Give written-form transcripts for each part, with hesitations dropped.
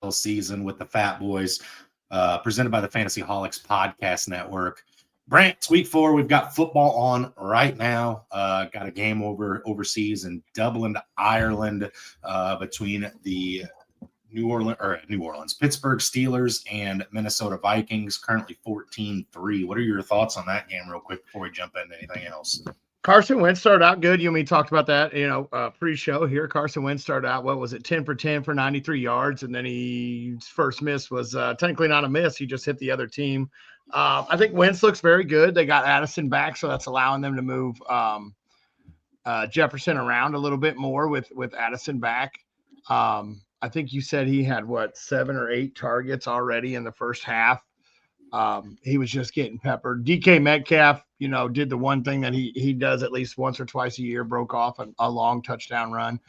season with the Fatboyz, presented by the Fantasy Holics Podcast Network. Brant, it's week 4. We've got football on right now. Got a game overseas in Dublin, Ireland, between the Pittsburgh Steelers and Minnesota Vikings, currently 14-3. What are your thoughts on that game real quick before we jump into anything else? Carson Wentz started out good. You and me talked about that, pre-show here. Carson Wentz started out, 10 for 10 for 93 yards, and then his first miss was technically not a miss. He just hit the other team. I think Wentz looks very good. They got Addison back, so that's allowing them to move Jefferson around a little bit more with Addison back. I think you said he had 7 or 8 targets already in the first half. He was just getting peppered. DK Metcalf, did the one thing that he does at least once or twice a year, broke off a long touchdown run.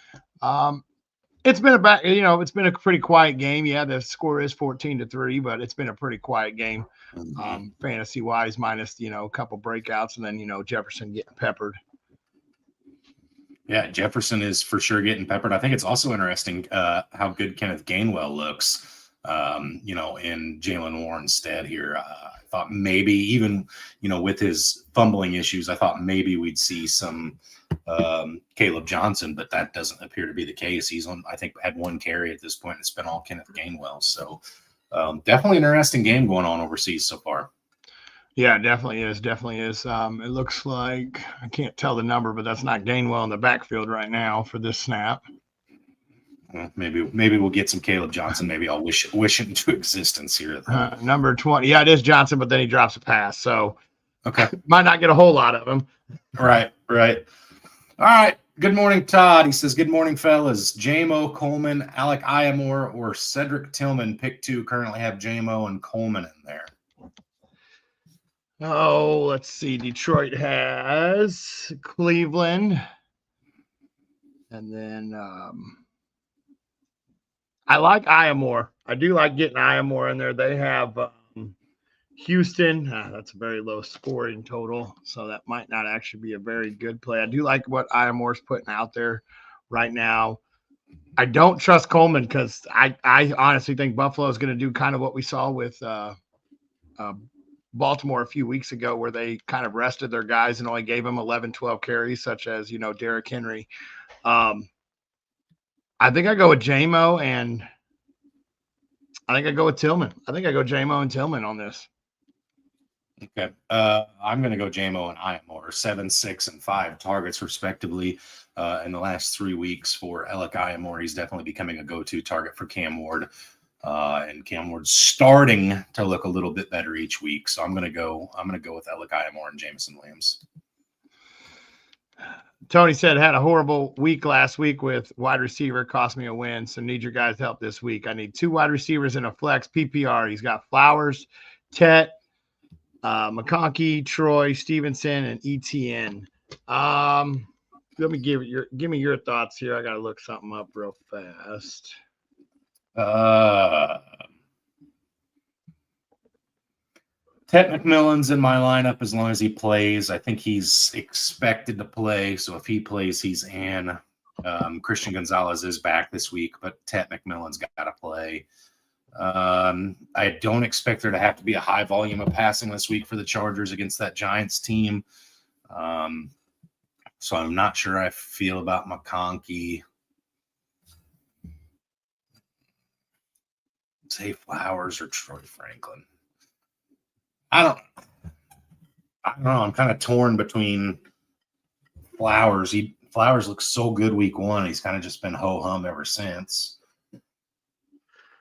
It's been a pretty quiet game. Yeah, the score is 14-3, but it's been a pretty quiet game, fantasy wise, minus, a couple breakouts and then, Jefferson getting peppered. Yeah, Jefferson is for sure getting peppered. I think it's also interesting how good Kenneth Gainwell looks, in Jalen Warren's stead here. I thought maybe even, with his fumbling issues, I thought maybe we'd see some Caleb Johnson, but that doesn't appear to be the case. He's had 1 carry at this point. It's been all Kenneth Gainwell. So definitely an interesting game going on overseas so far. Yeah, definitely is. It looks like, I can't tell the number, but that's not Gainwell in the backfield right now for this snap. Well, maybe we'll get some Caleb Johnson. Maybe I'll wish it into existence here. Number 20. Yeah, it is Johnson, but then he drops a pass. So okay, might not get a whole lot of them. Right. All right. Good morning, Todd. He says, good morning, fellas. J-Mo, Coleman, Alec Iamore, or Cedric Tillman. Pick 2. Currently have J-Mo and Coleman in there. Oh, let's see. Detroit has Cleveland. And then I like Iamore. I do like getting Iamore in there. They have Houston. That's a very low scoring total, so that might not actually be a very good play. I do like what Iamore's putting out there right now. I don't trust Coleman because I honestly think Buffalo is going to do kind of what we saw with Baltimore a few weeks ago, where they kind of rested their guys and only gave them 11, 12 carries, such as, Derrick Henry. I think I go with J-Mo, and I think I go with Tillman. I think I go J-Mo and Tillman on this. Okay. I'm going to go J-Mo and Iamore, 7, 6, and 5 targets respectively in the last 3 weeks for Alec Iamore. He's definitely becoming a go-to target for Cam Ward. And Cam Ward's starting to look a little bit better each week. So I'm going to go with Alec Iamore and Jameson Williams. Tony said, had a horrible week last week with wide receiver, cost me a win. So need your guys' help this week. I need 2 wide receivers in a flex PPR. He's got Flowers, Tet, McConkey, Troy, Stevenson, and ETN. Let me give me your thoughts here. I got to look something up real fast. Tet McMillan's in my lineup as long as he plays. I think he's expected to play, so if he plays, he's in. Christian Gonzalez is back this week, but Tet McMillan's got to play. I don't expect there to have to be a high volume of passing this week for the Chargers against that Giants team. So I'm not sure I feel about McConkey. Say Flowers or Troy Franklin. I don't know. I'm kind of torn between Flowers. Flowers looks so good week 1. He's kind of just been ho-hum ever since.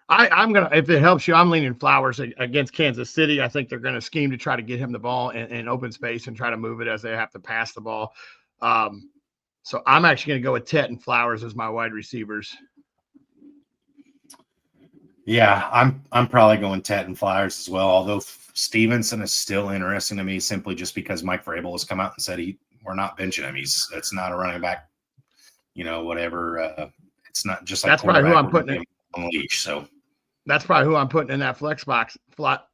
I'm going to, if it helps you, I'm leaning Flowers against Kansas City. I think they're going to scheme to try to get him the ball in open space and try to move it as they have to pass the ball. So I'm actually going to go with Tet and Flowers as my wide receivers. Yeah, I'm probably going Tet and Flowers as well, although Stevenson is still interesting to me simply just because Mike Vrabel has come out and said we're not benching him. It's not a running back, whatever. It's not just like that's probably who I'm putting on leash. So that's probably who I'm putting in that flex box.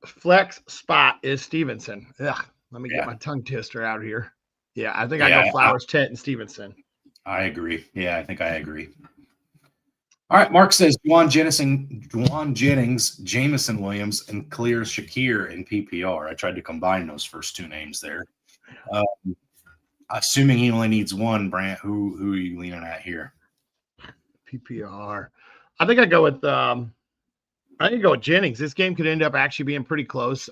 Flex spot is Stevenson. Ugh, let me get my tongue twister out here. Yeah, I think I go Flowers, Tet, and Stevenson. I agree. Yeah, I think I agree. All right, Mark says Juwan Jennings, Jamison Williams, and Khalil Shakir in PPR. I tried to combine those first two names there. Assuming he only needs one, Brant, who are you leaning at here? PPR. I think I go with Jennings. This game could end up actually being pretty close.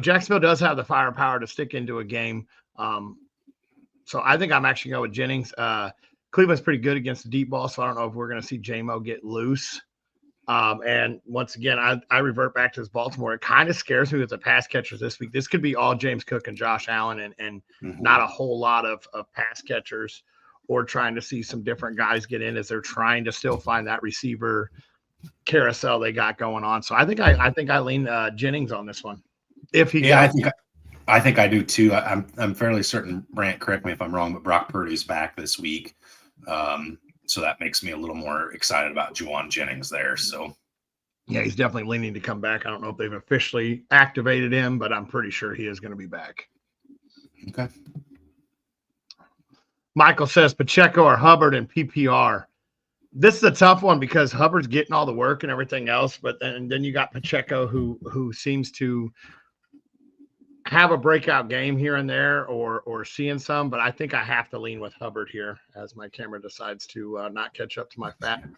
Jacksonville does have the firepower to stick into a game. So I think I'm actually going with Jennings. Cleveland's pretty good against the deep ball, so I don't know if we're going to see J-Mo get loose. And once again, I revert back to this Baltimore. It kind of scares me with the pass catchers this week. This could be all James Cook and Josh Allen and not a whole lot of pass catchers, or trying to see some different guys get in as they're trying to still find that receiver carousel they got going on. So I think I lean Jennings on this one. If he I think I do too. I'm fairly certain, Brant, correct me if I'm wrong, but Brock Purdy's back this week. So that makes me a little more excited about Juwan Jennings there. So yeah, he's definitely leaning to come back. I don't know if they've officially activated him, but I'm pretty sure he is going to be back. Okay. Michael says Pacheco or Hubbard in PPR. This is a tough one because Hubbard's getting all the work and everything else, but then you got Pacheco who seems to have a breakout game here and there or seeing some, but I think I have to lean with Hubbard here as my camera decides to not catch up to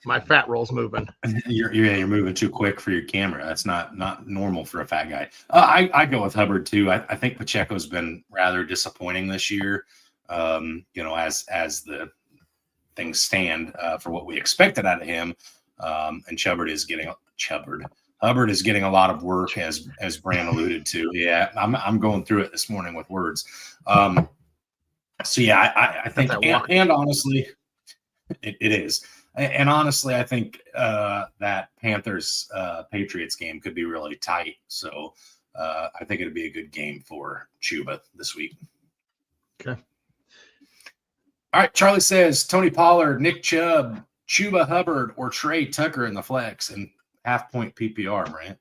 my fat rolls moving. You're moving too quick for your camera. That's not normal for a fat guy. I go with Hubbard too. I think Pacheco's been rather disappointing this year. As the things stand for what we expected out of him, and Hubbard is getting a lot of work, as Brand alluded to. Yeah, I'm going through it this morning with words. I think, and honestly, it is. And honestly, I think that Panthers Patriots game could be really tight. So I think it'd be a good game for Chuba this week. Okay. All right, Charlie says Tony Pollard, Nick Chubb, Chuba Hubbard, or Trey Tucker in the flex and half-point PPR, Brant.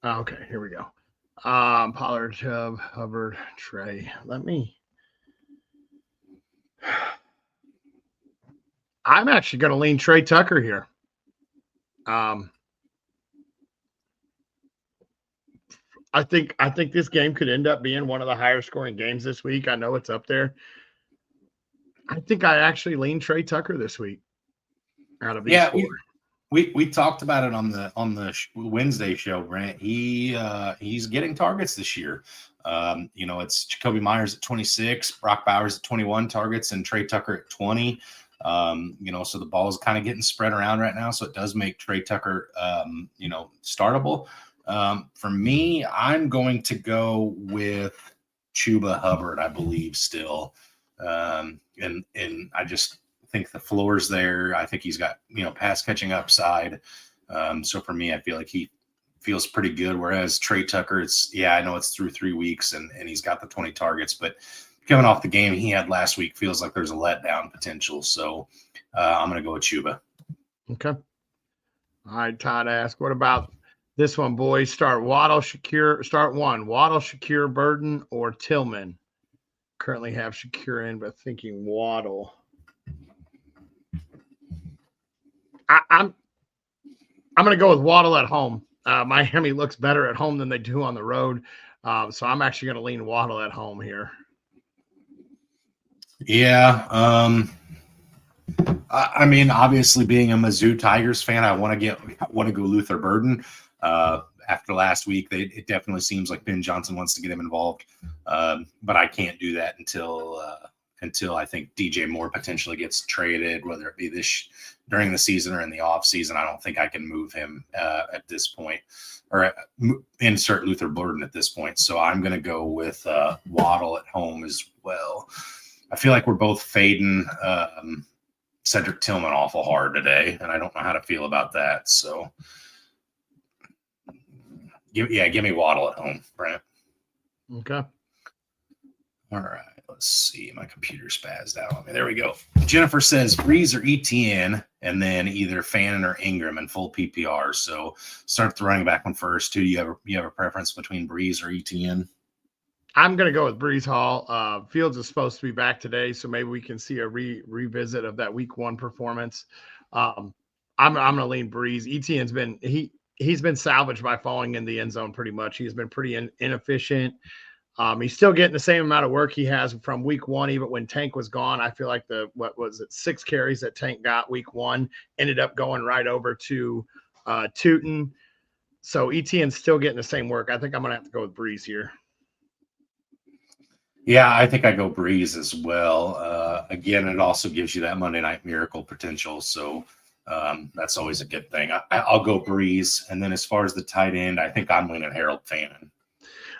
Okay, here we go. Pollard, Chubb, Hubbard, Trey. I'm actually going to lean Trey Tucker here. I think this game could end up being one of the higher scoring games this week. I know it's up there. I think I actually lean Trey Tucker this week. Out of these four. We talked about it on the Wednesday show, Brent. He's getting targets this year. It's Jacoby Myers at 26, Brock Bowers at 21 targets, and Trey Tucker at 20. So the ball is kind of getting spread around right now. So it does make Trey Tucker, startable. For me, I'm going to go with Chuba Hubbard, I believe still. And I just think the floor's there. I think he's got, pass catching upside. So for me, I feel like he feels pretty good. Whereas Trey Tucker, I know it's through 3 weeks and he's got the 20 targets, but coming off the game he had last week feels like there's a letdown potential. So I'm going to go with Chuba. Okay. All right. Todd asked, what about this one, boys? Start Waddle, Shakir, Burden, or Tillman. Currently have Shakir in, but thinking Waddle. I'm going to go with Waddle at home. Miami looks better at home than they do on the road. So I'm actually going to lean Waddle at home here. Yeah. Obviously being a Mizzou Tigers fan, I want to go Luther Burden. After last week, it definitely seems like Ben Johnson wants to get him involved. But I can't do that until I think DJ Moore potentially gets traded, whether it be during the season or in the off season. I don't think I can move him at this point, or insert Luther Burden at this point. So I'm going to go with Waddle at home as well. I feel like we're both fading Cedric Tillman awful hard today, and I don't know how to feel about that. So give me Waddle at home, Brent. Okay. All right. Let's see. My computer spazzed out on me. There we go. Jennifer says Breeze or ETN, and then either Fannin or Ingram in full PPR. So start the running back one first. Do you have a preference between Breeze or ETN? I'm going to go with Brees Hall. Fields is supposed to be back today, so maybe we can see a revisit of that Week 1 performance. I'm going to lean Brees. Etienne's been he's been salvaged by falling in the end zone pretty much. He's been pretty inefficient. He's still getting the same amount of work he has from Week 1, even when Tank was gone. I feel like 6 carries that Tank got Week 1 ended up going right over to Tootin. So Etienne's still getting the same work. I think I'm going to have to go with Brees here. Yeah, I think I go Breeze as well. Again, it also gives you that Monday Night Miracle potential, so that's always a good thing. I'll go Breeze, and then as far as the tight end, I think I'm leaning Harold Fannin.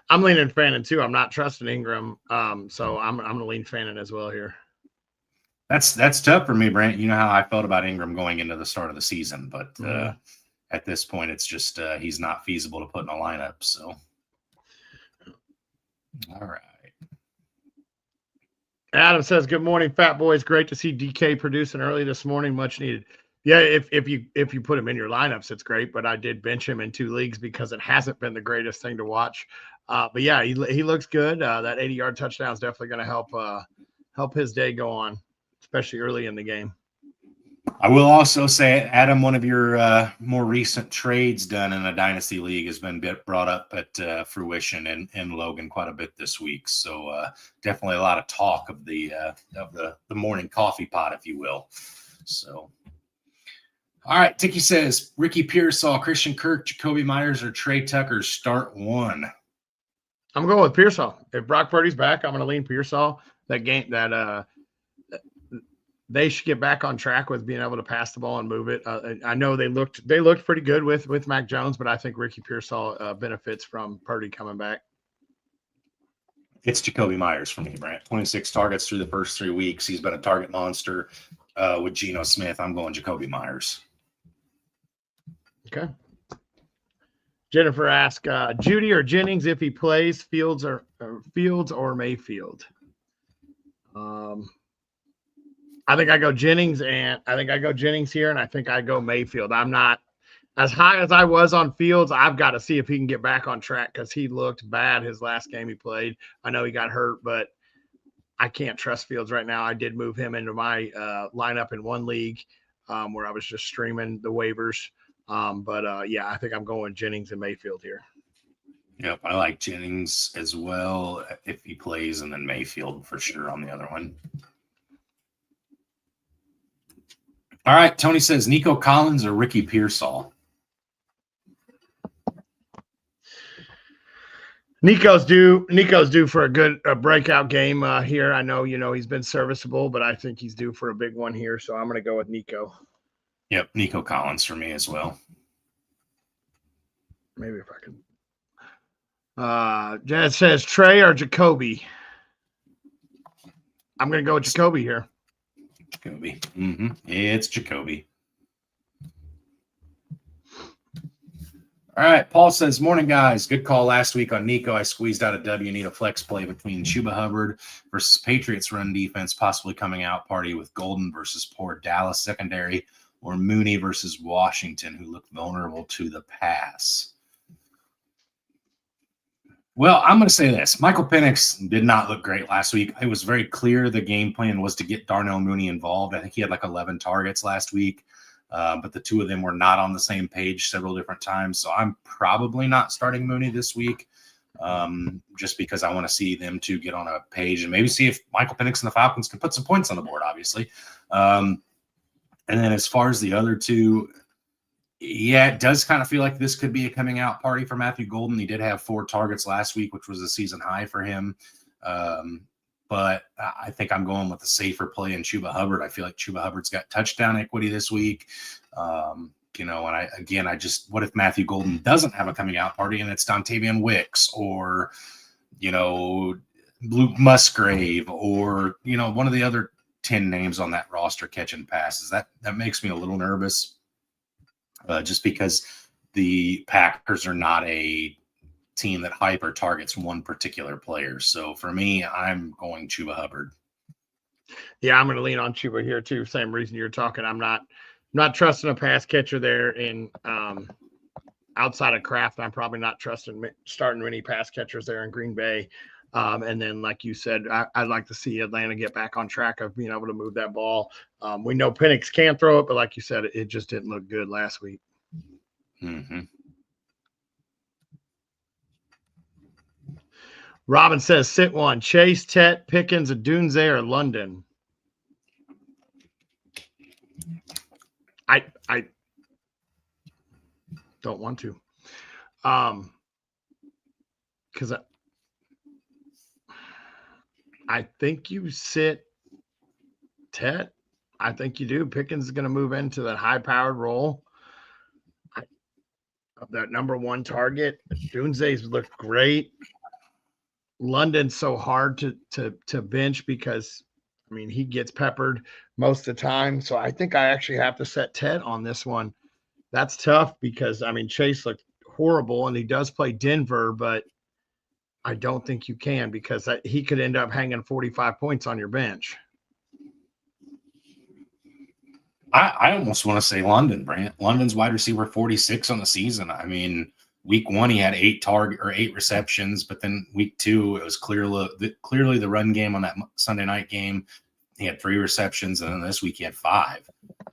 I'm leaning Fannin too. I'm not trusting Ingram, so I'm going to lean Fannin as well here. That's tough for me, Brent. You know how I felt about Ingram going into the start of the season, but at this point, it's just he's not feasible to put in a lineup. So, all right. Adam says, "Good morning, Fatboyz. Great to see DK producing early this morning. Much needed." Yeah, if you put him in your lineups, it's great. But I did bench him in 2 leagues because it hasn't been the greatest thing to watch. But yeah, he looks good. That 80-yard touchdown is definitely going to help his day go on, especially early in the game. I will also say, Adam, one of your more recent trades done in a dynasty league has been brought up at fruition in Logan quite a bit this week. So definitely a lot of talk of the morning coffee pot, if you will. So, all right, Tiki says Ricky Pearsall, Christian Kirk, Jacoby Myers, or Trey Tucker start 1. I'm going with Pearsall. If Brock Purdy's back, I'm going to lean Pearsall. They should get back on track with being able to pass the ball and move it. I know they looked pretty good with Mac Jones, but I think Ricky Pearsall benefits from Purdy coming back. It's Jacoby Myers for me, Brent. 26 targets through the first 3 weeks. He's been a target monster with Geno Smith. I'm going Jacoby Myers. Okay. Jennifer asked, Judy or Jennings if he plays, Fields or Mayfield? I think I go Jennings, and I think I go Jennings here, and I think I go Mayfield. I'm not as high as I was on Fields. I've got to see if he can get back on track because he looked bad his last game he played. I know he got hurt, but I can't trust Fields right now. I did move him into my lineup in 1 league where I was just streaming the waivers. Yeah, I think I'm going Jennings and Mayfield here. Yep, I like Jennings as well if he plays, and then Mayfield for sure on the other one. All right, Tony says Nico Collins or Ricky Pearsall. Nico's due for a good breakout game here. I know he's been serviceable, but I think he's due for a big one here. So I'm going to go with Nico. Yep, Nico Collins for me as well. Maybe if I can. Jazz says Trey or Jacoby. I'm going to go with Jacoby here. Jacoby. It's Jacoby. All right. Paul says, morning, guys. Good call last week on Nico. I squeezed out a W. Need a flex play between Chuba Hubbard versus Patriots run defense, possibly coming out party with Golden versus poor Dallas secondary, or Mooney versus Washington, who looked vulnerable to the pass. Well, I'm going to say this. Michael Penix did not look great last week. It was very clear the game plan was to get Darnell Mooney involved. I think he had like 11 targets last week, but the 2 of them were not on the same page several different times. So I'm probably not starting Mooney this week just because I want to see them 2 get on a page and maybe see if Michael Penix and the Falcons can put some points on the board, obviously. And then as far as the other 2, yeah, it does kind of feel like this could be a coming out party for Matthew Golden. He did have 4 targets last week, which was a season high for him. But I think I'm going with the safer play in Chuba Hubbard. I feel like Chuba Hubbard's got touchdown equity this week. And what if Matthew Golden doesn't have a coming out party and it's Dontavian Wicks or, Luke Musgrave or, one of the other 10 names on that roster catching passes? That makes me a little nervous. Just because the Packers are not a team that hyper targets one particular player. So for me, I'm going Chuba Hubbard. Yeah, I'm going to lean on Chuba here too. Same reason you're talking. I'm not trusting a pass catcher there in outside of Kraft. I'm probably not trusting starting any pass catchers there in Green Bay. And then, like you said, I'd like to see Atlanta get back on track of being able to move that ball. We know Penix can throw it, but like you said, it just didn't look good last week. Mm-hmm. Robin says, sit one. Chase, Tet, Pickens, Adunze, or London. I don't want to. Because I think you sit Tet. I think you do. Pickens is going to move into that high-powered role. That number one target. Dunze's looked great. London's so hard to bench because, I mean, he gets peppered most of the time. So I think I actually have to set Tet on this one. That's tough because, I mean, Chase looked horrible and he does play Denver, but I don't think you can because he could end up hanging 45 points on your bench. I almost want to say London, Brant. London's wide receiver 46 on the season. I mean, week 1 he had 8 receptions, but then week 2 it was clearly the run game on that Sunday night game. He had 3 receptions, and then this week he had 5.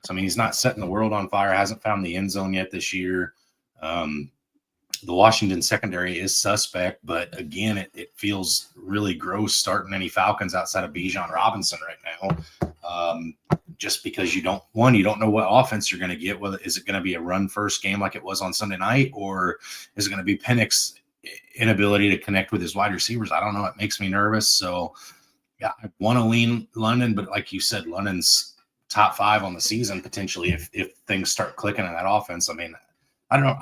So I mean, he's not setting the world on fire. Hasn't found the end zone yet this year. The Washington secondary is suspect, but again, it feels really gross starting any Falcons outside of Bijan Robinson right now. Just because you don't know what offense you're going to get. Whether is it going to be a run first game like it was on Sunday night, or is it going to be Penix's inability to connect with his wide receivers? I don't know. It makes me nervous. So yeah, I want to lean London, but like you said, London's top 5 on the season potentially if things start clicking in that offense. I mean, I don't know.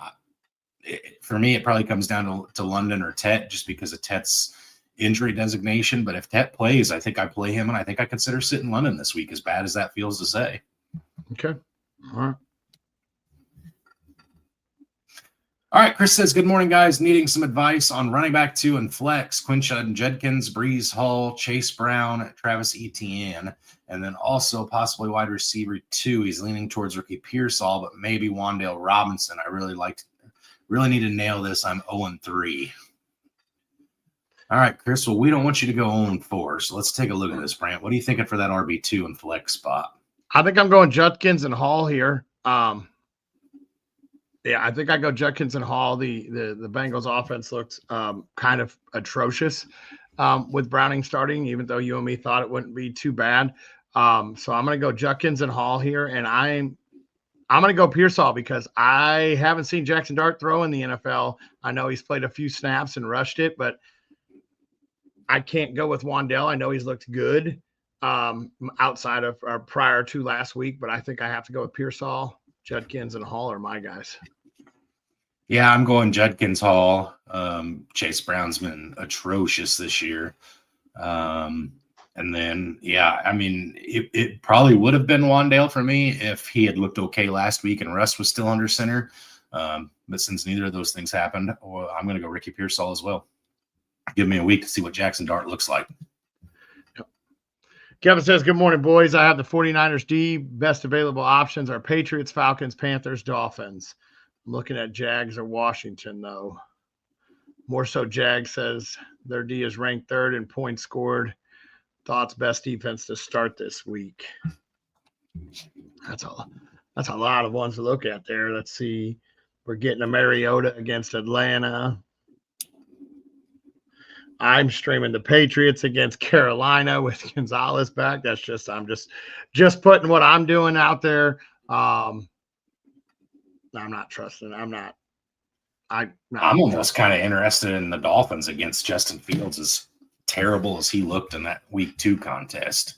For me, it probably comes down to London or Tet just because of Tet's injury designation. But if Tet plays, I think I play him, and I think I consider sitting London this week, as bad as that feels to say. Okay. All right. Chris says, good morning, guys. Needing some advice on running back 2 and flex. Quinshon Judkins, Breeze Hall, Chase Brown, Travis Etienne, and then also possibly wide receiver 2. He's leaning towards Ricky Pearsall, but maybe Wan'Dale Robinson. I really need to nail this. I'm 0-3. All right, Chris. Well, we don't want you to go 0-4, so let's take a look at this, Brant. What are you thinking for that RB2 and flex spot? I think I'm going Judkins and Hall here. Yeah, I think I go Judkins and Hall. The Bengals offense looked kind of atrocious with Browning starting, even though you and me thought it wouldn't be too bad. So I'm going to go Judkins and Hall here, and I'm going to go Pearsall because I haven't seen Jackson Dart throw in the NFL. I know he's played a few snaps and rushed it, but I can't go with Wan'Dale. I know he's looked good outside of prior to last week, but I think I have to go with Pearsall. Judkins and Hall are my guys. Yeah, I'm going Judkins, Hall. Chase Brown's been atrocious this year. And then, yeah, I mean, it probably would have been Wan'Dale for me if he had looked okay last week and Russ was still under center. But since neither of those things happened, I'm going to go Ricky Pearsall as well. Give me a week to see what Jackson Dart looks like. Kevin says, good morning, boys. I have the 49ers D. Best available options are Patriots, Falcons, Panthers, Dolphins. I'm looking at Jags or Washington, though. More so, Jags says their D is ranked 3rd in points scored. Thoughts best defense to start this week. That's a lot of ones to look at there. Let's see. We're getting a Mariota against Atlanta. I'm streaming the Patriots against Carolina with Gonzalez back. That's just I'm just putting what I'm doing out there. I'm not trusting. I'm almost kind of interested in the Dolphins against Justin Fields, as terrible as he looked in that week 2 contest.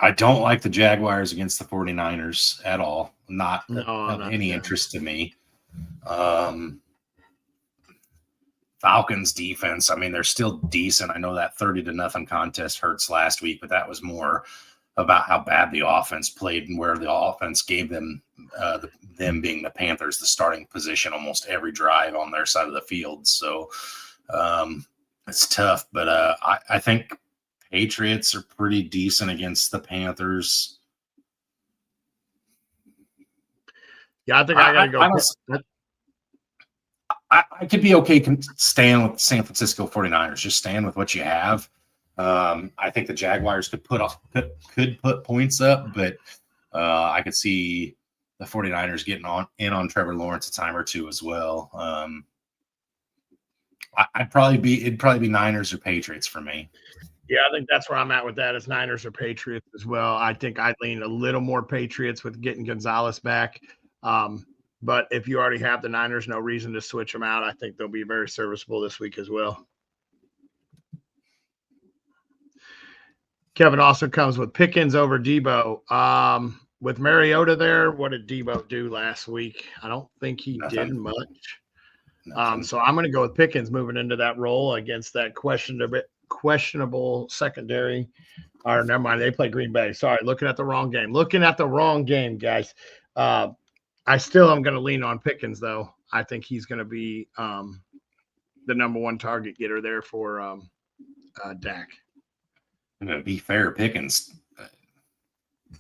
I don't like the Jaguars against the 49ers at all. Not of any interest to me. Falcons defense, I mean, they're still decent. I know that 30-0 contest hurts last week, but that was more about how bad the offense played and where the offense gave them, them being the Panthers, the starting position almost every drive on their side of the field. So it's tough, but I think Patriots are pretty decent against the Panthers. Yeah, I think I got to go. I could be okay staying with San Francisco 49ers, just staying with what you have. I think the Jaguars could put points up, but I could see the 49ers getting on Trevor Lawrence a time or two as well. it'd probably be Niners or Patriots for me. Yeah, I think that's where I'm at with that. Is Niners or Patriots as well. I think I'd lean a little more Patriots with getting Gonzalez back. But if you already have the Niners, no reason to switch them out. I think they'll be very serviceable this week as well. Kevin also comes with Pickens over Debo. With Mariota there, what did Debo do last week? I don't think he did much. So I'm going to go with Pickens moving into that role against that questionable secondary. Or never mind, they play Green Bay. Sorry, looking at the wrong game, guys. I still am going to lean on Pickens, though. I think he's going to be the number one target getter there for Dak. To be fair, Pickens, I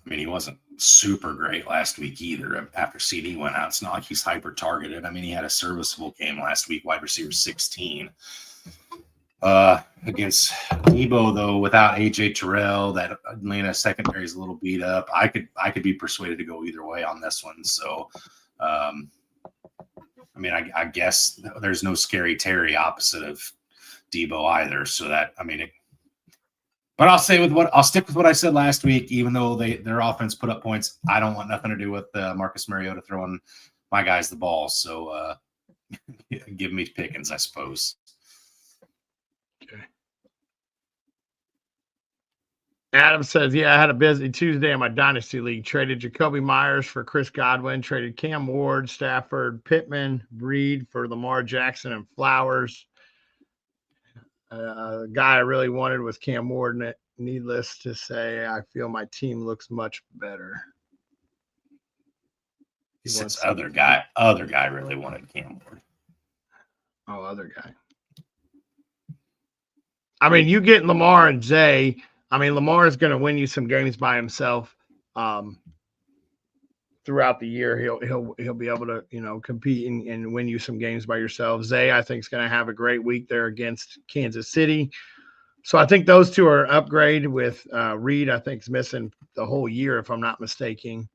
mean, he wasn't super great last week either. After CD went out, it's not like he's hyper targeted. I mean, he had a serviceable game last week, wide receiver 16. Against Debo, though, without AJ Terrell, that Atlanta secondary is a little beat up. I could be persuaded to go either way on this one. So, I mean, I guess there's no scary Terry opposite of Debo either. So that, I mean, but I'll stick with what I said last week. Even though their offense put up points, I don't want nothing to do with Marcus Mariota throwing my guys the ball. So, give me Pickens, I suppose. Okay. Adam says, yeah, I had a busy Tuesday in my Dynasty League. Traded Jacoby Myers for Chris Godwin. Traded Cam Ward, Stafford, Pittman, Breed for Lamar Jackson and Flowers. The guy I really wanted was Cam Ward. And needless to say, I feel my team looks much better. He says other guy really wanted Cam Ward. Oh, other guy. I mean, you get Lamar and Zay. I mean, Lamar is going to win you some games by himself. Throughout the year, he'll be able to, compete and win you some games by yourself. Zay, I think, is going to have a great week there against Kansas City. So I think those two are upgrade with Reed. I think is missing the whole year, if I'm not mistaken.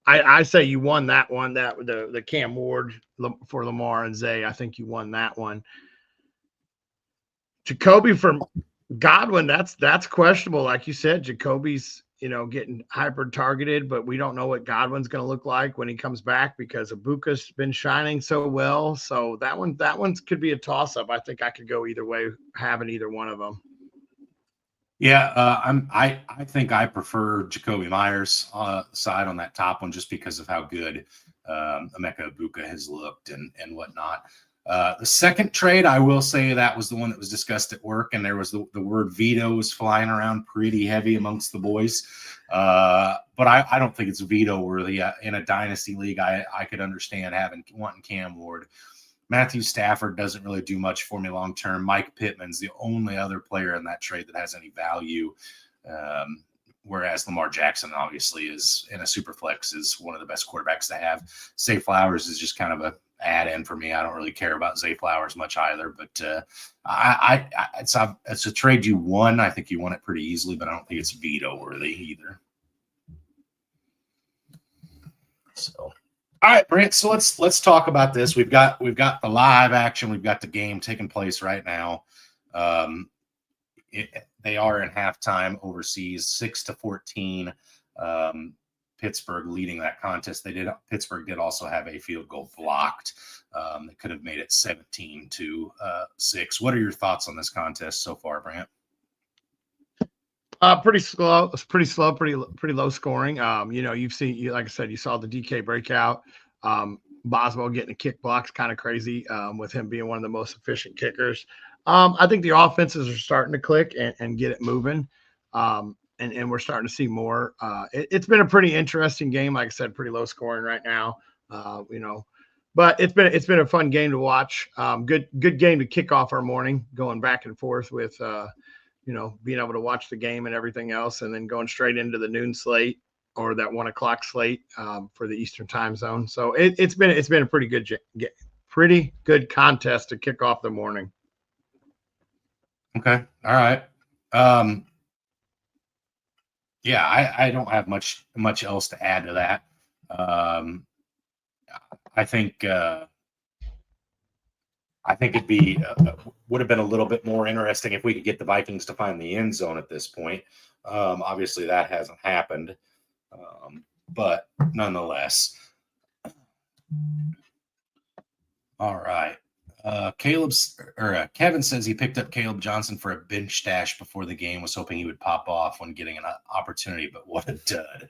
I say you won that one. That the Cam Ward for Lamar and Zay. I think you won that one. Jacoby for Godwin, that's questionable. Like you said, Jacoby's, getting hyper targeted, but we don't know what Godwin's going to look like when he comes back because Ibuka's been shining so well. So that one could be a toss up. I think I could go either way, having either one of them. Yeah, I think I prefer Jacoby Myers' side on that top one just because of how good Emeka Ibuka has looked and whatnot. The second trade, I will say that was the one that was discussed at work, and there was the word veto was flying around pretty heavy amongst the boys. But I don't think it's veto worthy. In a dynasty league, I could understand wanting Cam Ward. Matthew Stafford doesn't really do much for me long term. Mike Pittman's the only other player in that trade that has any value. Whereas Lamar Jackson obviously is in a super flex is one of the best quarterbacks to have. Zay Flowers is just kind of a add-in for me. I don't really care about Zay Flowers much either, but it's a trade you won. I think you won it pretty easily, but I don't think it's veto worthy either. So, all right, Brent. So let's talk about this. We've got the live action. We've got the game taking place right now. They are in halftime overseas, 6-14. Pittsburgh leading that contest. Pittsburgh did also have a field goal blocked. That could have made it 17-6. What are your thoughts on this contest so far, Brant? Pretty slow, pretty low scoring. You've seen, like I said, you saw the DK breakout. Boswell getting a kick block's kind of crazy with him being one of the most efficient kickers. I think the offenses are starting to click and get it moving. And we're starting to see more. It's been a pretty interesting game. Like I said, pretty low scoring right now. But it's been a fun game to watch. Good game to kick off our morning, going back and forth with, being able to watch the game and everything else, and then going straight into the noon slate or that 1 o'clock slate for the Eastern time zone. So it's been a pretty good contest to kick off the morning. Okay. All right. Yeah, I don't have much else to add to that. I think it'd be would have been a little bit more interesting if we could get the Vikings to find the end zone at this point. Obviously, that hasn't happened, but nonetheless. All right. Kevin says he picked up Caleb Johnson for a bench stash before the game, was hoping he would pop off when getting an opportunity, but what a dud.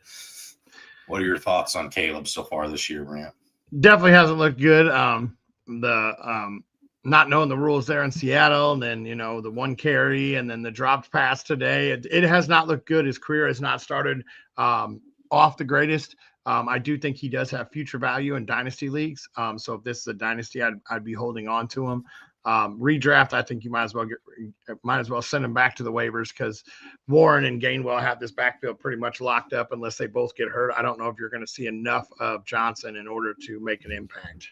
What are your thoughts on Caleb so far this year, Brant? Definitely hasn't looked good. Not knowing the rules there in Seattle, and then the 1 carry, and then the dropped pass today. It has not looked good. His career has not started off the greatest. I do think he does have future value in dynasty leagues. So if this is a dynasty, I'd be holding on to him. Redraft, I think you might as well send him back to the waivers, because Warren and Gainwell have this backfield pretty much locked up unless they both get hurt. I don't know if you're going to see enough of Johnson in order to make an impact.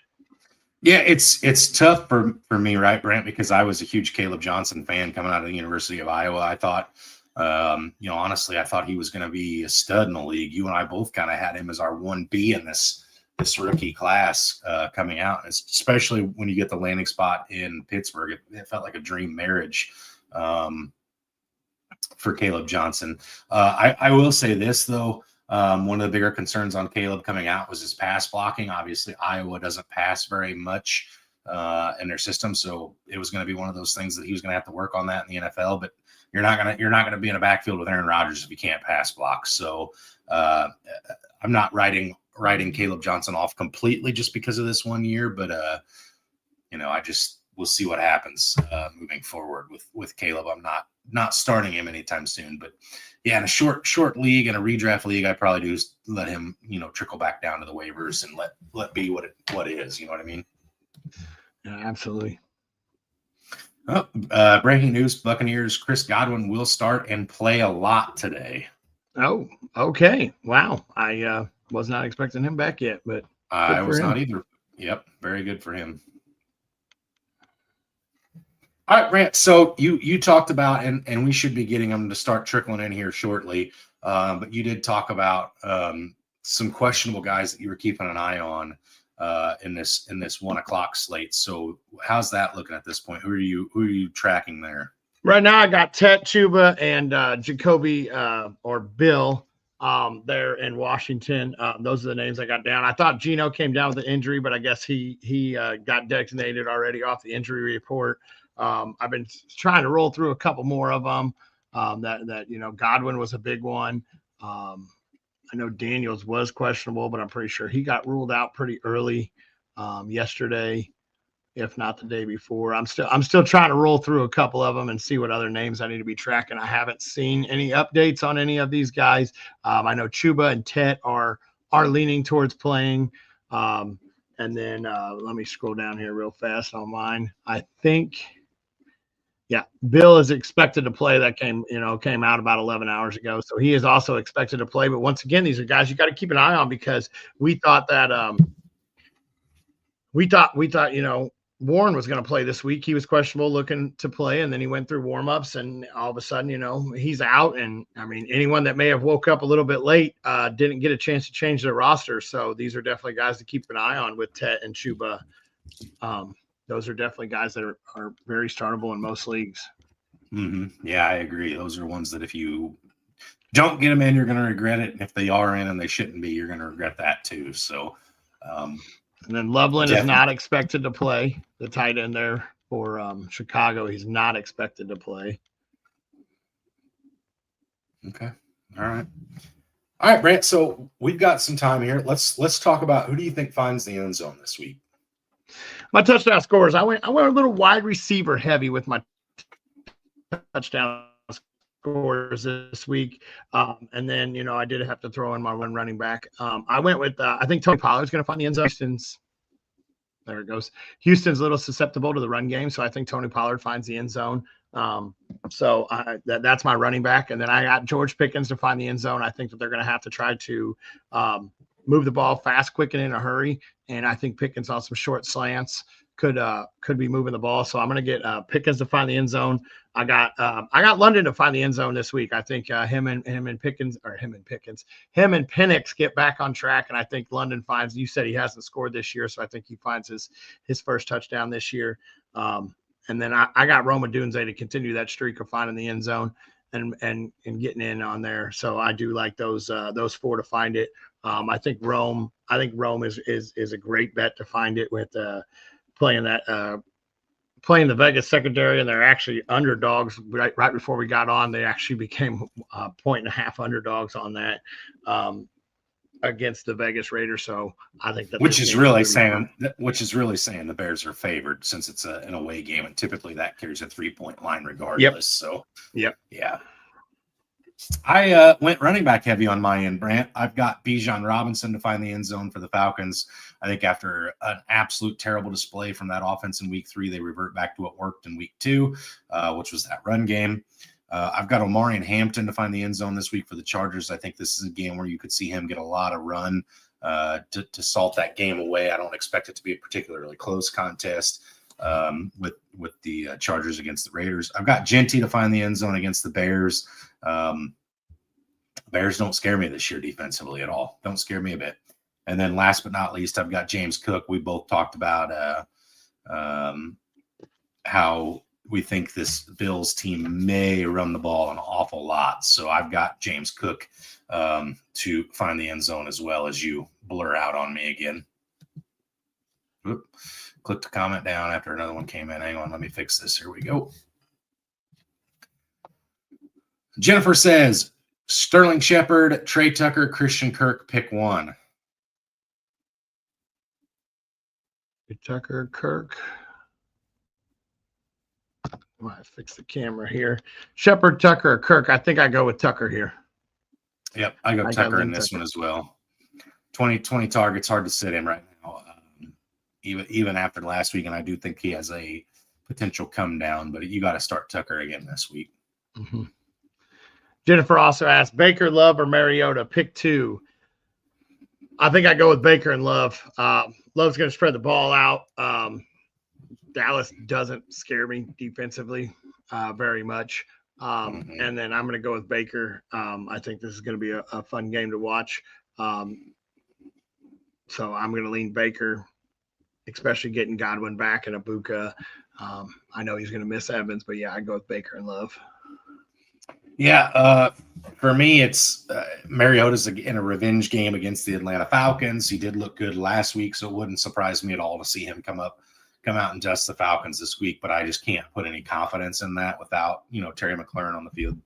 Yeah, it's tough for me, right, Brent? Because I was a huge Caleb Johnson fan coming out of the University of Iowa. I thought, honestly, I thought he was going to be a stud in the league. You and I both kind of had him as our 1B in this rookie class coming out, especially when you get the landing spot in Pittsburgh. It felt like a dream marriage for Caleb Johnson. I will say this, though. One of the bigger concerns on Caleb coming out was his pass blocking. Obviously, Iowa doesn't pass very much in their system, so it was going to be one of those things that he was going to have to work on that in the NFL. But you're not gonna be in a backfield with Aaron Rodgers if you can't pass block. So I'm not writing Caleb Johnson off completely just because of this 1 year, but we'll see what happens moving forward with Caleb. I'm not starting him anytime soon, but yeah, in a short league and a redraft league, I probably do let him, trickle back down to the waivers and let be what it is. You know what I mean? Yeah, absolutely. Oh, breaking news: Buccaneers Chris Godwin will start and play a lot today. Oh, okay. Wow. I was not expecting him back yet, but I was not either. Yep, very good for him. All right, Brant. So you talked about, and we should be getting them to start trickling in here shortly. But you did talk about some questionable guys that you were keeping an eye on in this 1 o'clock slate. So how's that looking at this point? Who are you tracking there? Right now, I got Tet, Chuba, and Jacoby or Bill there in Washington. Those are the names I got down. I thought Gino came down with an injury, but I guess he got designated already off the injury report. I've been trying to roll through a couple more of them. Godwin was a big one. I know Daniels was questionable, but I'm pretty sure he got ruled out pretty early yesterday, if not the day before. I'm still trying to roll through a couple of them and see what other names I need to be tracking. I haven't seen any updates on any of these guys. I know Chuba and Tet are leaning towards playing. And then let me scroll down here real fast on mine. I think. Yeah, Bill is expected to play. That came out about 11 hours ago. So he is also expected to play. But once again, these are guys you got to keep an eye on, because we thought that Warren was going to play this week. He was questionable looking to play, and then he went through warmups, and all of a sudden, he's out. And I mean, anyone that may have woke up a little bit late didn't get a chance to change their roster. So these are definitely guys to keep an eye on with Tet and Chuba. Those are definitely guys that are very startable in most leagues. Mm-hmm. Yeah, I agree. Those are ones that if you don't get them in, you're going to regret it. And if they are in and they shouldn't be, you're going to regret that too. So, and then Loveland is not expected to play. The tight end there for Chicago, he's not expected to play. Okay. All right, Brant. So we've got some time here. Let's talk about who do you think finds the end zone this week? My touchdown scores. I went a little wide receiver heavy with my touchdown scores this week. And then, I did have to throw in my one running back. I went with, I think Tony Pollard's going to find the end zone. There it goes. Houston's a little susceptible to the run game, so I think Tony Pollard finds the end zone. So that's my running back. And then I got George Pickens to find the end zone. I think that they're going to have to try to move the ball fast, quick, and in a hurry. And I think Pickens on some short slants could be moving the ball. So I'm going to get Pickens to find the end zone. I got London to find the end zone this week. I think him and Penix get back on track, and I think London finds. You said he hasn't scored this year, so I think he finds his first touchdown this year. And then I got Roma Dunze to continue that streak of finding the end zone and getting in on there. So I do like those four to find it. I think Rome is a great bet to find it with playing the Vegas secondary, and they're actually underdogs. Right before we got on, they actually became 1.5 underdogs on that against the Vegas Raiders. So I think that which is really saying the Bears are favored since it's an away game, and typically that carries a 3-point line regardless. Yep. So yeah. I went running back heavy on my end, Brant. I've got Bijan Robinson to find the end zone for the Falcons. I think after an absolute terrible display from that offense in week 3, they revert back to what worked in week 2, which was that run game. I've got Omarion Hampton to find the end zone this week for the Chargers. I think this is a game where you could see him get a lot of run to salt that game away. I don't expect it to be a particularly close contest with the Chargers against the Raiders. I've got Genty to find the end zone against the Bears. Bears don't scare me this year defensively at all. Don't scare me a bit. And then last but not least, I've got James Cook. We both talked about how we think this Bills team may run the ball an awful lot. So I've got James Cook to find the end zone as well as you blur out on me again. Oop. Click the comment down after another one came in. Hang on, let me fix this. Here we go. Jennifer says, Sterling Shepard, Trey Tucker, Christian Kirk, pick one. Tucker, Kirk. I might fix the camera here. Shepard, Tucker, or Kirk. I think I go with Tucker here. Yep, I go Tucker in this one as well. 20 targets, hard to sit him right now. Even after last week, and I do think he has a potential come down, but you got to start Tucker again this week. Mm-hmm. Jennifer also asked, Baker, Love, or Mariota? Pick two. I think I go with Baker and Love. Love's going to spread the ball out. Dallas doesn't scare me defensively very much. And then I'm going to go with Baker. I think this is going to be a fun game to watch. So I'm going to lean Baker, especially getting Godwin back and Ibuka. I know he's going to miss Evans, but yeah, I go with Baker and Love. Yeah, for me, it's Mariota's in a revenge game against the Atlanta Falcons. He did look good last week, so it wouldn't surprise me at all to see him come out and dust the Falcons this week. But I just can't put any confidence in that without Terry McLaurin on the field.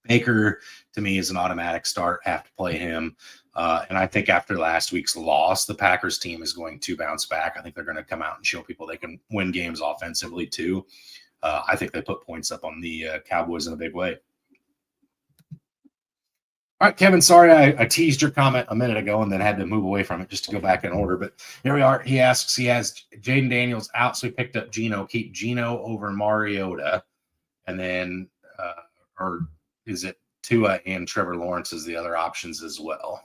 Baker, to me, is an automatic start. Have to play him. And I think after last week's loss, the Packers team is going to bounce back. I think they're going to come out and show people they can win games offensively too. I think they put points up on the Cowboys in a big way. All right, Kevin, sorry I teased your comment a minute ago and then had to move away from it just to go back in order. But here we are. He asks, he has Jaden Daniels out, so he picked up Geno. Keep Geno over Mariota. And then, or is it Tua and Trevor Lawrence as the other options as well?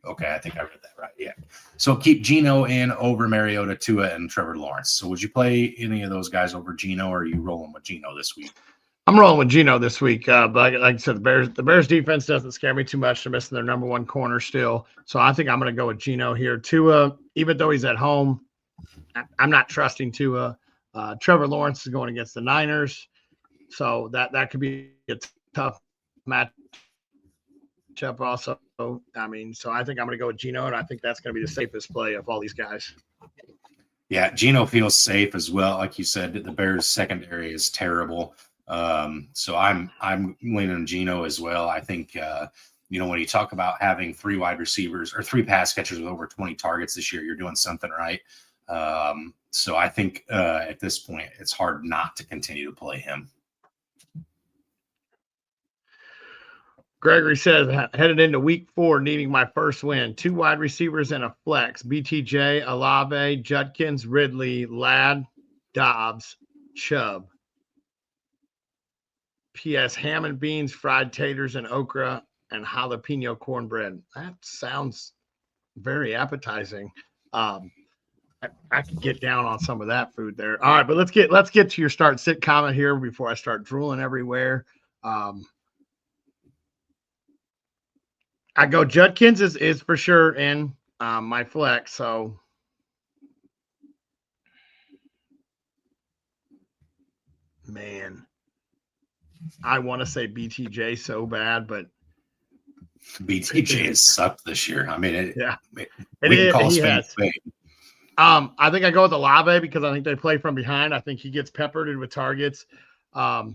Okay, I think I read that right. Yeah. So keep Geno in over Mariota, Tua, and Trevor Lawrence. So would you play any of those guys over Geno, or are you rolling with Geno this week? I'm rolling with Geno this week. But like I said, the Bears defense doesn't scare me too much. They're missing their number one corner still. So I think I'm going to go with Geno here. Tua, even though he's at home, I'm not trusting Tua. Trevor Lawrence is going against the Niners. So that could be a tough matchup also. I mean, so I think I'm going to go with Geno, and I think that's going to be the safest play of all these guys. Yeah, Geno feels safe as well. Like you said, the Bears secondary is terrible. So I'm leaning on Geno as well. I think, when you talk about having 3 wide receivers or 3 pass catchers with over 20 targets this year, you're doing something right. So I think at this point, it's hard not to continue to play him. Gregory says, headed into week 4, needing my first win. 2 wide receivers and a flex. BTJ, Olave, Judkins, Ridley, Ladd, Dobbs, Chubb. P.S. ham and beans, fried taters and okra, and jalapeno cornbread. That sounds very appetizing. I could get down on some of that food there. All right, but let's get to your start sit comment here before I start drooling everywhere. I go Judkins is for sure in my flex. So man, I want to say BTJ so bad, but BTJ has sucked this year. I mean, we can call spade spade. I think I go with Olave because I think they play from behind. I think he gets peppered with targets. So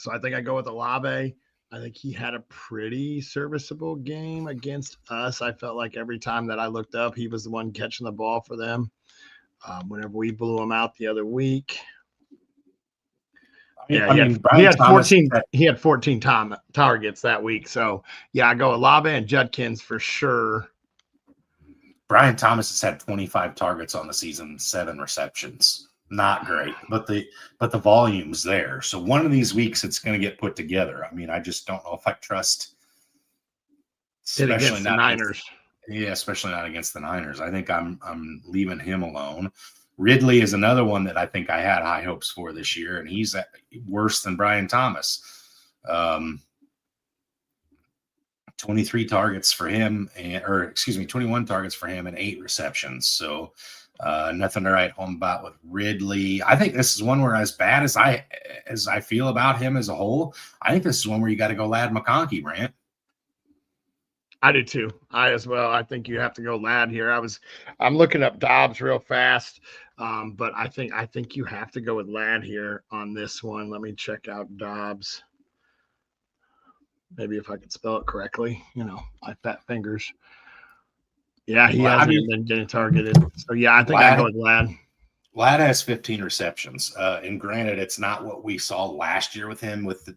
I think I go with Olave. I think he had a pretty serviceable game against us. I felt like every time that I looked up, he was the one catching the ball for them. Whenever we blew him out the other week. He had 14. He had 14 targets that week. So yeah, I go Olave and Judkins for sure. Brian Thomas has had 25 targets on the season, 7 receptions. Not great, but the volume's there. So one of these weeks it's going to get put together. I mean, I just don't know if I trust, especially not the Niners. Especially not against the Niners. I think I'm leaving him alone. Ridley is another one that I think I had high hopes for this year, and he's worse than Brian Thomas. 23 targets for him, 21 targets for him and 8 receptions. So nothing to write home about with Ridley. I think this is one where, as bad as I feel about him as a whole, I think this is one where you got to go Ladd McConkey, Brant. I do too. I as well. I think you have to go Ladd here. I'm looking up Dobbs real fast, but I think you have to go with Ladd here on this one. Let me check out Dobbs. Maybe if I could spell it correctly, my fat fingers. Yeah, he hasn't been getting targeted. So yeah, I think I go with Ladd. Ladd has 15 receptions. And granted, it's not what we saw last year with him, with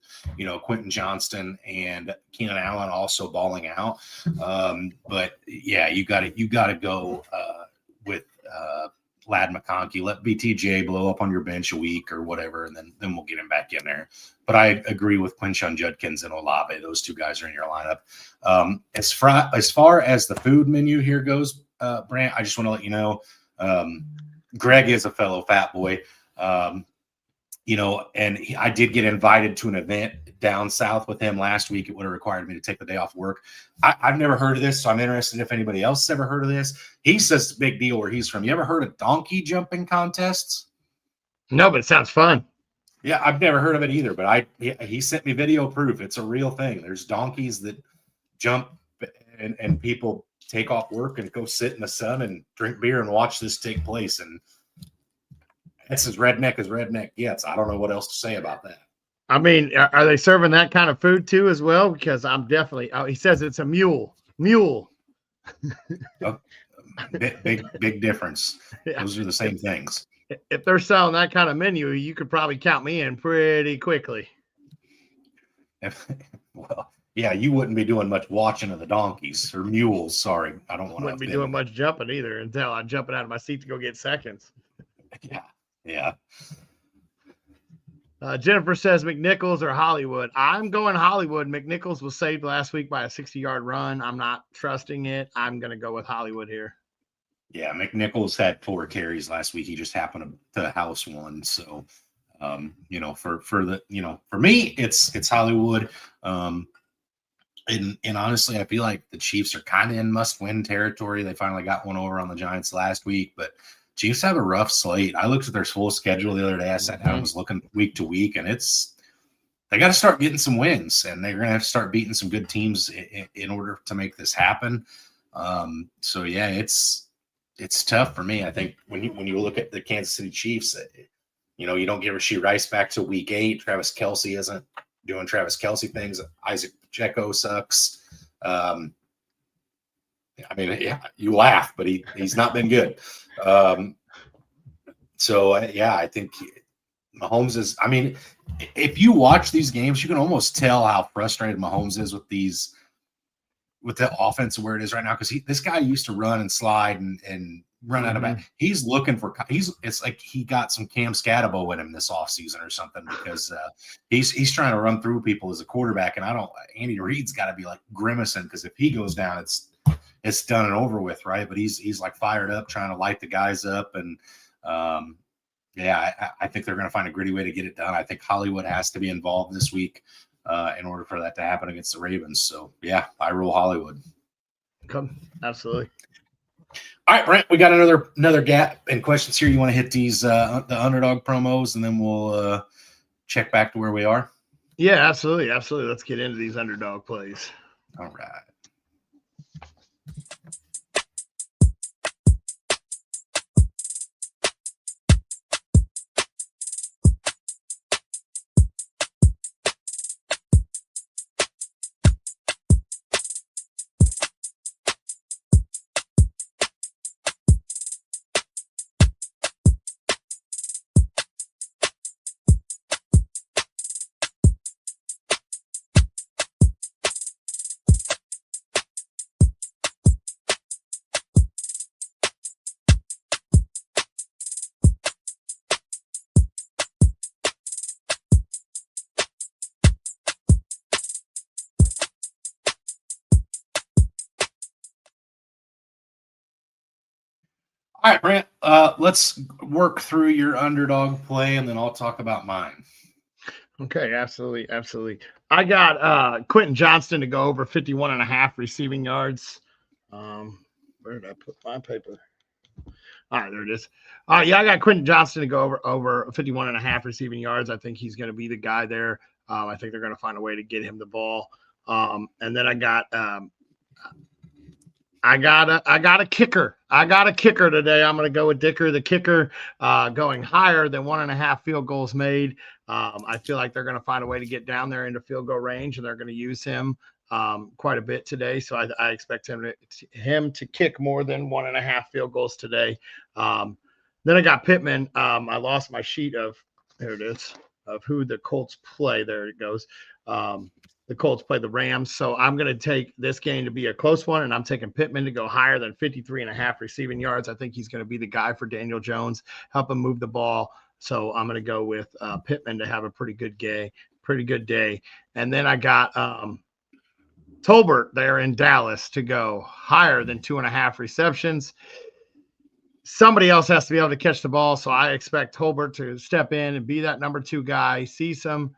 Quentin Johnston and Keenan Allen also balling out. But yeah, you got to go with Ladd McConkey. Let BTJ blow up on your bench a week or whatever, and then we'll get him back in there. But I agree with Quinshon Judkins and Olave. Those 2 guys are in your lineup. As far as the food menu here goes, Brant, I just want to let you know, Greg is a fellow fat boy, and I did get invited to an event down south with him last week. It would have required me to take the day off work. I've never heard of this, so I'm interested if anybody else has ever heard of this. He says it's a big deal where he's from. You ever heard of donkey jumping contests? No, but it sounds fun. Yeah, I've never heard of it either, but he sent me video proof. It's a real thing. There's donkeys that jump, and people take off work and go sit in the sun and drink beer and watch this take place. And that's as redneck gets. I don't know what else to say about that. I mean, are they serving that kind of food too as well? Because I'm definitely. He says it's a mule. Oh, big difference. Yeah. Those are the same things. If they're selling that kind of menu, you could probably count me in pretty quickly. Well, yeah, you wouldn't be doing much watching of the donkeys or mules. Sorry, I don't want to. Wouldn't be doing much jumping either until I'm jumping out of my seat to go get seconds. Yeah. Jennifer says McNichols or Hollywood. I'm going Hollywood. McNichols was saved last week by a 60-yard run. I'm not trusting it. I'm going to go with Hollywood here. Yeah, McNichols had 4 carries last week. He just happened to house one. So, for me, it's Hollywood. And honestly, I feel like the Chiefs are kind of in must-win territory. They finally got one over on the Giants last week, but Chiefs have a rough slate. I looked at their full schedule the other day. I sat down and was looking week to week, and they got to start getting some wins, and they're going to have to start beating some good teams in order to make this happen. So yeah, it's tough for me. I think when you look at the Kansas City Chiefs, you don't give Rashee Rice back to week 8. Travis Kelce isn't doing Travis Kelce things. Isaac Pacheco sucks. I mean, yeah, you laugh, but he's not been good. I think Mahomes is. I mean, if you watch these games, you can almost tell how frustrated Mahomes is with the offense where it is right now, because this guy used to run and slide and run out of bounds. He's looking for it's like he got some Cam Scatabo in him this offseason or something, because he's trying to run through people as a quarterback, and Andy Reid's got to be like grimacing, because if he goes down, it's done and over with, right? But he's like fired up, trying to light the guys up, and I think they're going to find a gritty way to get it done. I think Hollywood has to be involved this week in order for that to happen against the Ravens. So, yeah, I rule Hollywood. Absolutely. All right, Brent, we got another gap and questions here. You want to hit these the Underdog promos, and then we'll check back to where we are? Yeah, absolutely. Absolutely. Let's get into these Underdog plays. All right. All right, Brent, let's work through your Underdog play, and then I'll talk about mine. Okay, absolutely. Absolutely. I got Quentin Johnston to go over 51.5 receiving yards. Where did I put my paper? All right, there it is. I got Quentin Johnston to go over 51.5 receiving yards. I think he's going to be the guy there. I think they're going to find a way to get him the ball. And then I got a kicker. I got a kicker today. I'm going to go with Dicker, the kicker, going higher than 1.5 field goals made. I feel like they're going to find a way to get down there into field goal range, and they're going to use him quite a bit today. So I expect him to kick more than 1.5 field goals today. Then I got Pittman. I lost my sheet of who the Colts play. There it goes. The Colts play the Rams. So I'm going to take this game to be a close one, and I'm taking Pittman to go higher than 53.5 receiving yards. I think he's going to be the guy for Daniel Jones, help him move the ball. So I'm going to go with Pittman to have a pretty good day. And then I got Tolbert there in Dallas to go higher than 2.5 receptions. Somebody else has to be able to catch the ball, so I expect Tolbert to step in and be that number 2 guy, see some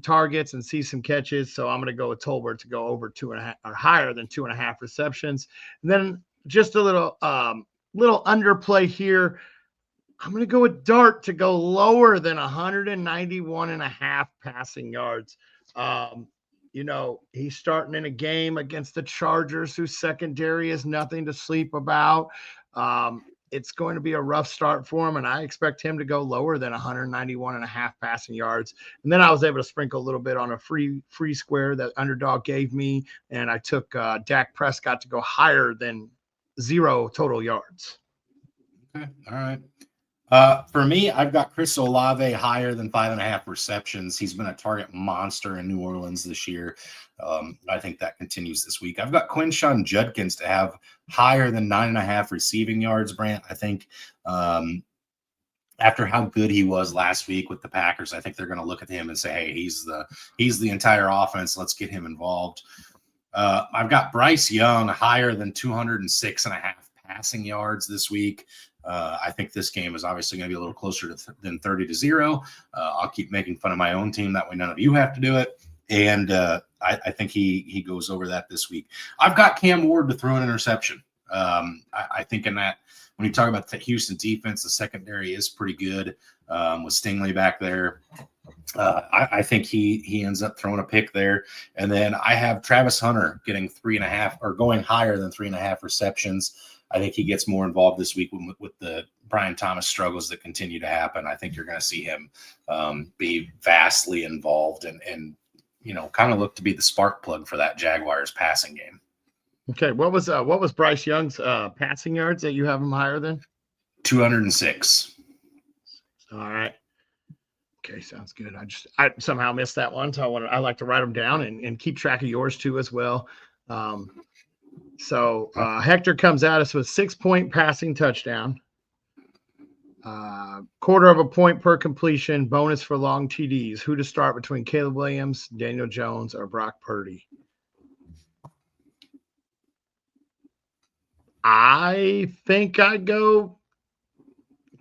targets and see some catches. So I'm going to go with Tolbert to go over 2.5 or higher than 2.5 receptions. And then just a little underplay here. I'm going to go with Dart to go lower than 191.5 passing yards. He's starting in a game against the Chargers, whose secondary is nothing to sleep about. It's going to be a rough start for him, and I expect him to go lower than 191.5 passing yards. And then I was able to sprinkle a little bit on a free square that Underdog gave me, and I took Dak Prescott to go higher than 0 total yards. Okay, all right. For me, I've got Chris Olave higher than 5.5 receptions. He's been a target monster in New Orleans this year. I think that continues this week. I've got Quinshon Judkins to have higher than 9.5 receiving yards, Brant. I think after how good he was last week with the Packers, I think they're going to look at him and say, hey, he's the entire offense. Let's get him involved. I've got Bryce Young higher than 206.5 passing yards this week. I think this game is obviously going to be a little closer than 30-0. I'll keep making fun of my own team. That way none of you have to do it. And I think he goes over that this week. I've got Cam Ward to throw an interception. I think in that, when you talk about the Houston defense, the secondary is pretty good with Stingley back there. I think he ends up throwing a pick there. And then I have Travis Hunter getting 3.5 or going higher than 3.5 receptions. I think he gets more involved this week with the Brian Thomas struggles that continue to happen. I think you're going to see him be vastly involved and kind of look to be the spark plug for that Jaguars passing game. Okay, what was Bryce Young's passing yards that you have him higher than? 206. All right. Okay, sounds good. I somehow missed that one, so I like to write them down and keep track of yours too as well. So Hector comes at us with 6-point passing touchdown, quarter of a point per completion, bonus for long TDs. Who to start between Caleb Williams, Daniel Jones, or Brock Purdy? I think I'd go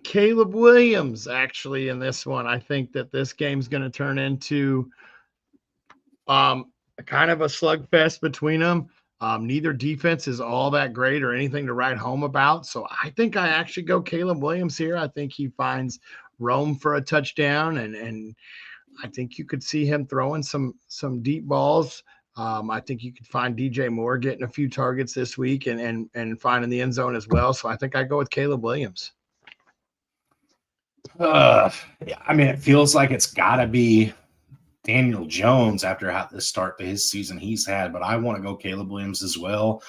Caleb Williams actually in this one. I think that this game's going to turn into kind of a slugfest between them. Neither defense is all that great or anything to write home about. So I think I actually go Caleb Williams here. I think he finds Rome for a touchdown, and I think you could see him throwing some deep balls. I think you could find DJ Moore getting a few targets this week and finding the end zone as well. So I think I go with Caleb Williams. Yeah, I mean, it feels like it's got to be Daniel Jones after how the start to his season he's had, but I want to go Caleb Williams as well.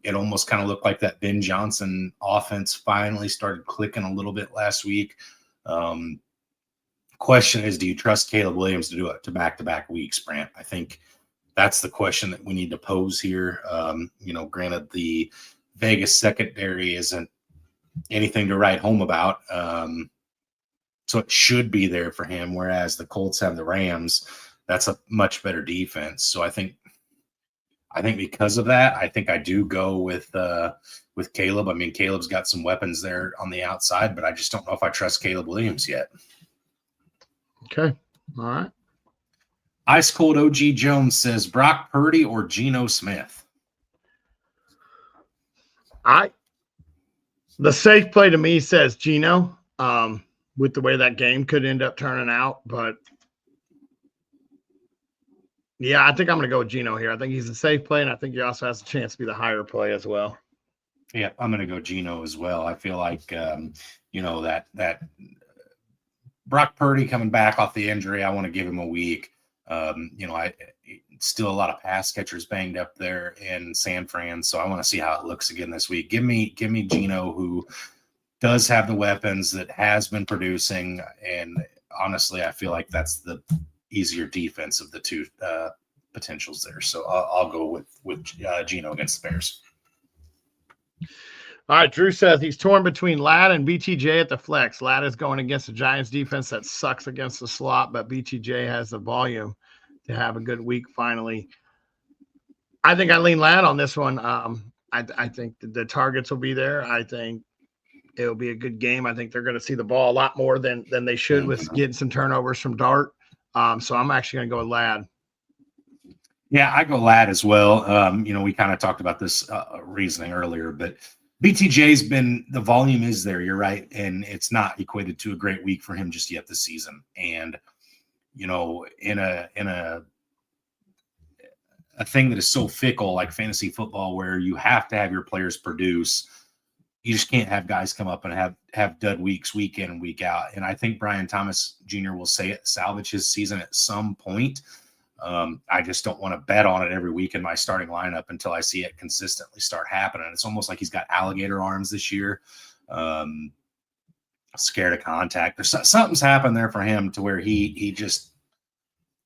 It almost kind of looked like that Ben Johnson offense finally started clicking a little bit last week. Question is, do you trust Caleb Williams to do it to back-to-back weeks, Brant? I think that's the question that we need to pose here. Granted, the Vegas secondary isn't anything to write home about. So it should be there for him, whereas the Colts have the Rams. That's a much better defense. So I think because of that, I think I do go with Caleb. I mean, Caleb's got some weapons there on the outside, but I just don't know if I trust Caleb Williams yet. Okay. All right. Ice Cold OG Jones says Brock Purdy or Geno Smith. The safe play to me says Geno. With the way that game could end up turning out. But, yeah, I think I'm going to go with Geno here. I think he's a safe play, and I think he also has a chance to be the higher play as well. Yeah, I'm going to go Geno as well. I feel like, that Brock Purdy coming back off the injury, I want to give him a week. Still a lot of pass catchers banged up there in San Fran, so I want to see how it looks again this week. Give me Geno, who – does have the weapons, that has been producing, and honestly, I feel like that's the easier defense of the two potentials there. So I'll go with Geno against the Bears. All right, Drew says he's torn between Ladd and BTJ at the flex. Ladd is going against the Giants defense that sucks against the slot, but BTJ has the volume to have a good week finally. I think I lean Ladd on this one. I think the targets will be there. I think it'll be a good game. I think they're going to see the ball a lot more than they should with getting some turnovers from Dart. So I'm actually going to go with Ladd. Yeah, I go Ladd as well. We kind of talked about this reasoning earlier, but BTJ's been – the volume is there, you're right, and it's not equated to a great week for him just yet this season. And, in a thing that is so fickle like fantasy football where you have to have your players produce – you just can't have guys come up and have dud weeks week in and week out. And I think Brian Thomas Jr. will salvage his season at some point. I just don't want to bet on it every week in my starting lineup until I see it consistently start happening. It's almost like he's got alligator arms this year. Scared of contact. Something's happened there for him to where he just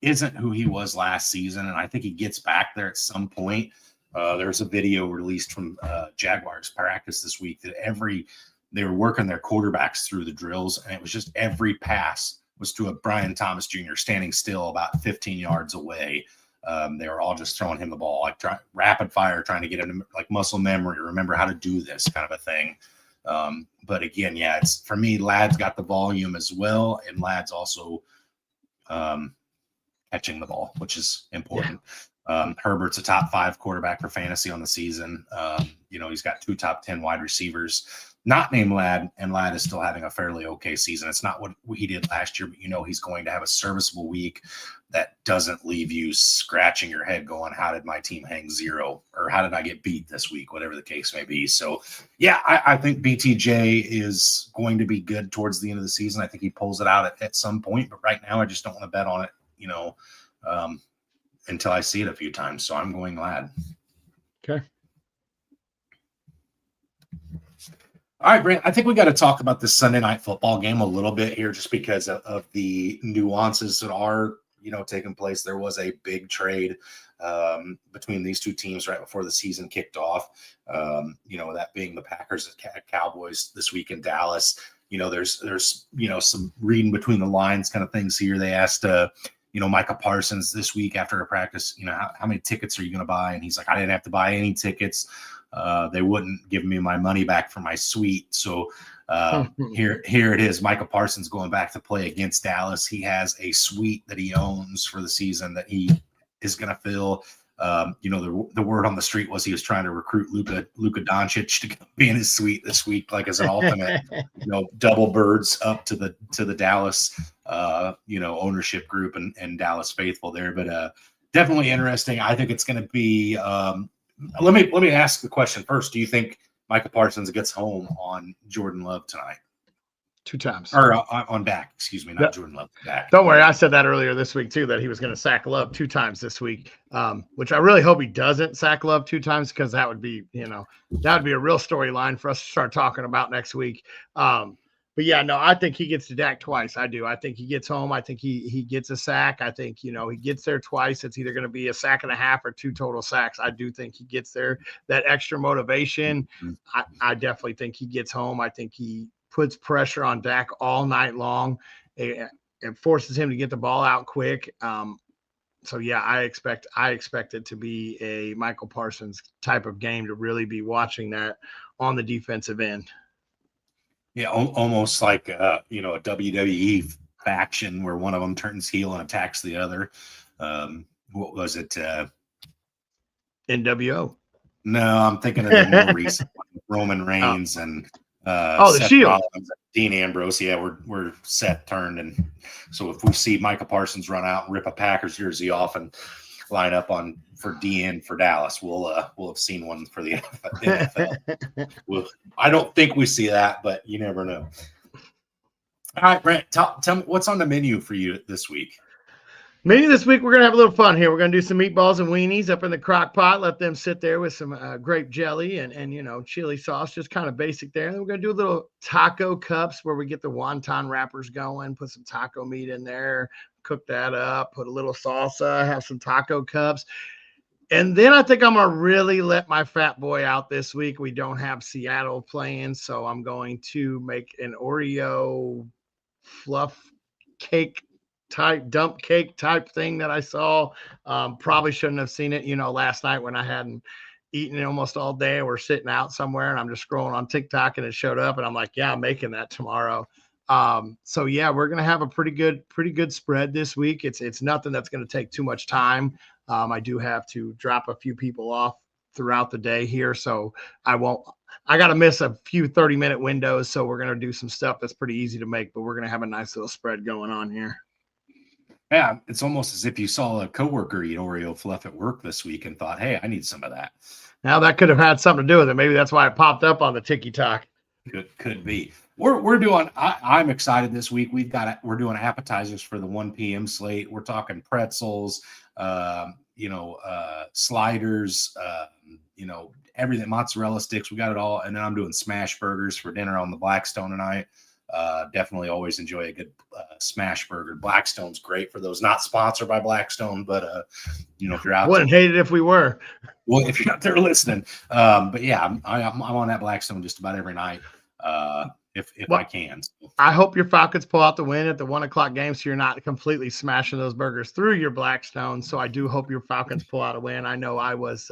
isn't who he was last season. And I think he gets back there at some point. There's a video released from Jaguars practice this week that they were working their quarterbacks through the drills, and it was just every pass was to a Brian Thomas Jr. standing still about 15 yards away. They were all just throwing him the ball, like rapid fire, trying to get him like muscle memory, remember how to do this kind of a thing. But again, yeah, it's for me, Ladd's got the volume as well, and Ladd's also catching the ball, which is important. Yeah. Herbert's a top 5 quarterback for fantasy on the season. He's got 2 top 10 wide receivers, not named Ladd, and Ladd is still having a fairly okay season. It's not what he did last year, but he's going to have a serviceable week that doesn't leave you scratching your head going, how did my team hang 0? Or how did I get beat this week? Whatever the case may be. So, yeah, I think BTJ is going to be good towards the end of the season. I think he pulls it out at some point, but right now I just don't want to bet on it, until I see it a few times. So I'm going Ladd. Okay. All right, Brent, I think we got to talk about this Sunday night football game a little bit here just because of the nuances that are, taking place. There was a big trade between these two teams right before the season kicked off. That being the Packers and Cowboys this week in Dallas. There's some reading between the lines kind of things here. They asked Micah Parsons this week after a practice, how many tickets are you going to buy? And he's like, I didn't have to buy any tickets. They wouldn't give me my money back for my suite. So here it is. Micah Parsons going back to play against Dallas. He has a suite that he owns for the season that he is going to fill. The word on the street was he was trying to recruit Luka Doncic to be in his suite this week, like as an alternate, double birds up to the Dallas, ownership group and Dallas faithful there. But definitely interesting. I think it's going to be. Let me ask the question first. Do you think Micah Parsons gets home on Jordan Love tonight? 2 times. Or on Dak, excuse me, not Jordan Love. Dak. Don't worry, I said that earlier this week too, that he was going to sack Love 2 times this week, which I really hope he doesn't sack Love 2 times because that would be, that would be a real storyline for us to start talking about next week. But yeah, no, I think he gets to Dak twice. I do. I think he gets home. I think he gets a sack. I think, he gets there twice. It's either going to be a sack and a half or 2 total sacks. I do think he gets there. That extra motivation, I definitely think he gets home. I think he puts pressure on Dak all night long. It forces him to get the ball out quick. So yeah, I expect it to be a Michael Parsons type of game to really be watching that on the defensive end. Yeah, almost like a WWE faction where one of them turns heel and attacks the other. What was it? NWO. No, I'm thinking of the more recent one, Roman Reigns and the Seth Shield. Rollins, Dean Ambrose. Yeah, we're Seth turned, and so if we see Micah Parsons run out and rip a Packers jersey off and line up for DN for Dallas, we'll have seen one for the NFL. I don't think we see that, but you never know. All right, Brent, tell me what's on the menu for you this week. Maybe this week we're going to have a little fun here. We're going to do some meatballs and weenies up in the crock pot, let them sit there with some grape jelly and chili sauce, just kind of basic there. And then we're going to do a little taco cups where we get the wonton wrappers going, put some taco meat in there, cook that up, put a little salsa, have some taco cups. And then I think I'm going to really let my fat boy out this week. We don't have Seattle playing, so I'm going to make an Oreo fluff cake type dump cake type thing that I saw. Probably shouldn't have seen it, last night when I hadn't eaten it almost all day. We're sitting out somewhere and I'm just scrolling on TikTok and it showed up and I'm like, yeah, I'm making that tomorrow. So yeah, we're going to have a pretty good spread this week. It's nothing that's going to take too much time. I do have to drop a few people off throughout the day here. So I got to miss a few 30-minute windows. So we're going to do some stuff that's pretty easy to make, but we're going to have a nice little spread going on here. Yeah, it's almost as if you saw a coworker eat Oreo fluff at work this week and thought, hey, I need some of that. Now that could have had something to do with it. Maybe that's why it popped up on the TikTok. Could be. We're doing. I'm excited this week. We're doing appetizers for the 1 p.m. slate. We're talking pretzels, sliders, everything, mozzarella sticks. We got it all. And then I'm doing smash burgers for dinner on the Blackstone tonight. Definitely always enjoy a good smash burger. Blackstone's great for those. Not sponsored by Blackstone, but if you're out, wouldn't hate it if we were. Well, if you're out there listening, but yeah, I'm on that Blackstone just about every night. If I can. I hope your Falcons pull out the win at the 1 o'clock game, so you're not completely smashing those burgers through your Blackstone. So I do hope your Falcons pull out a win. I know I was.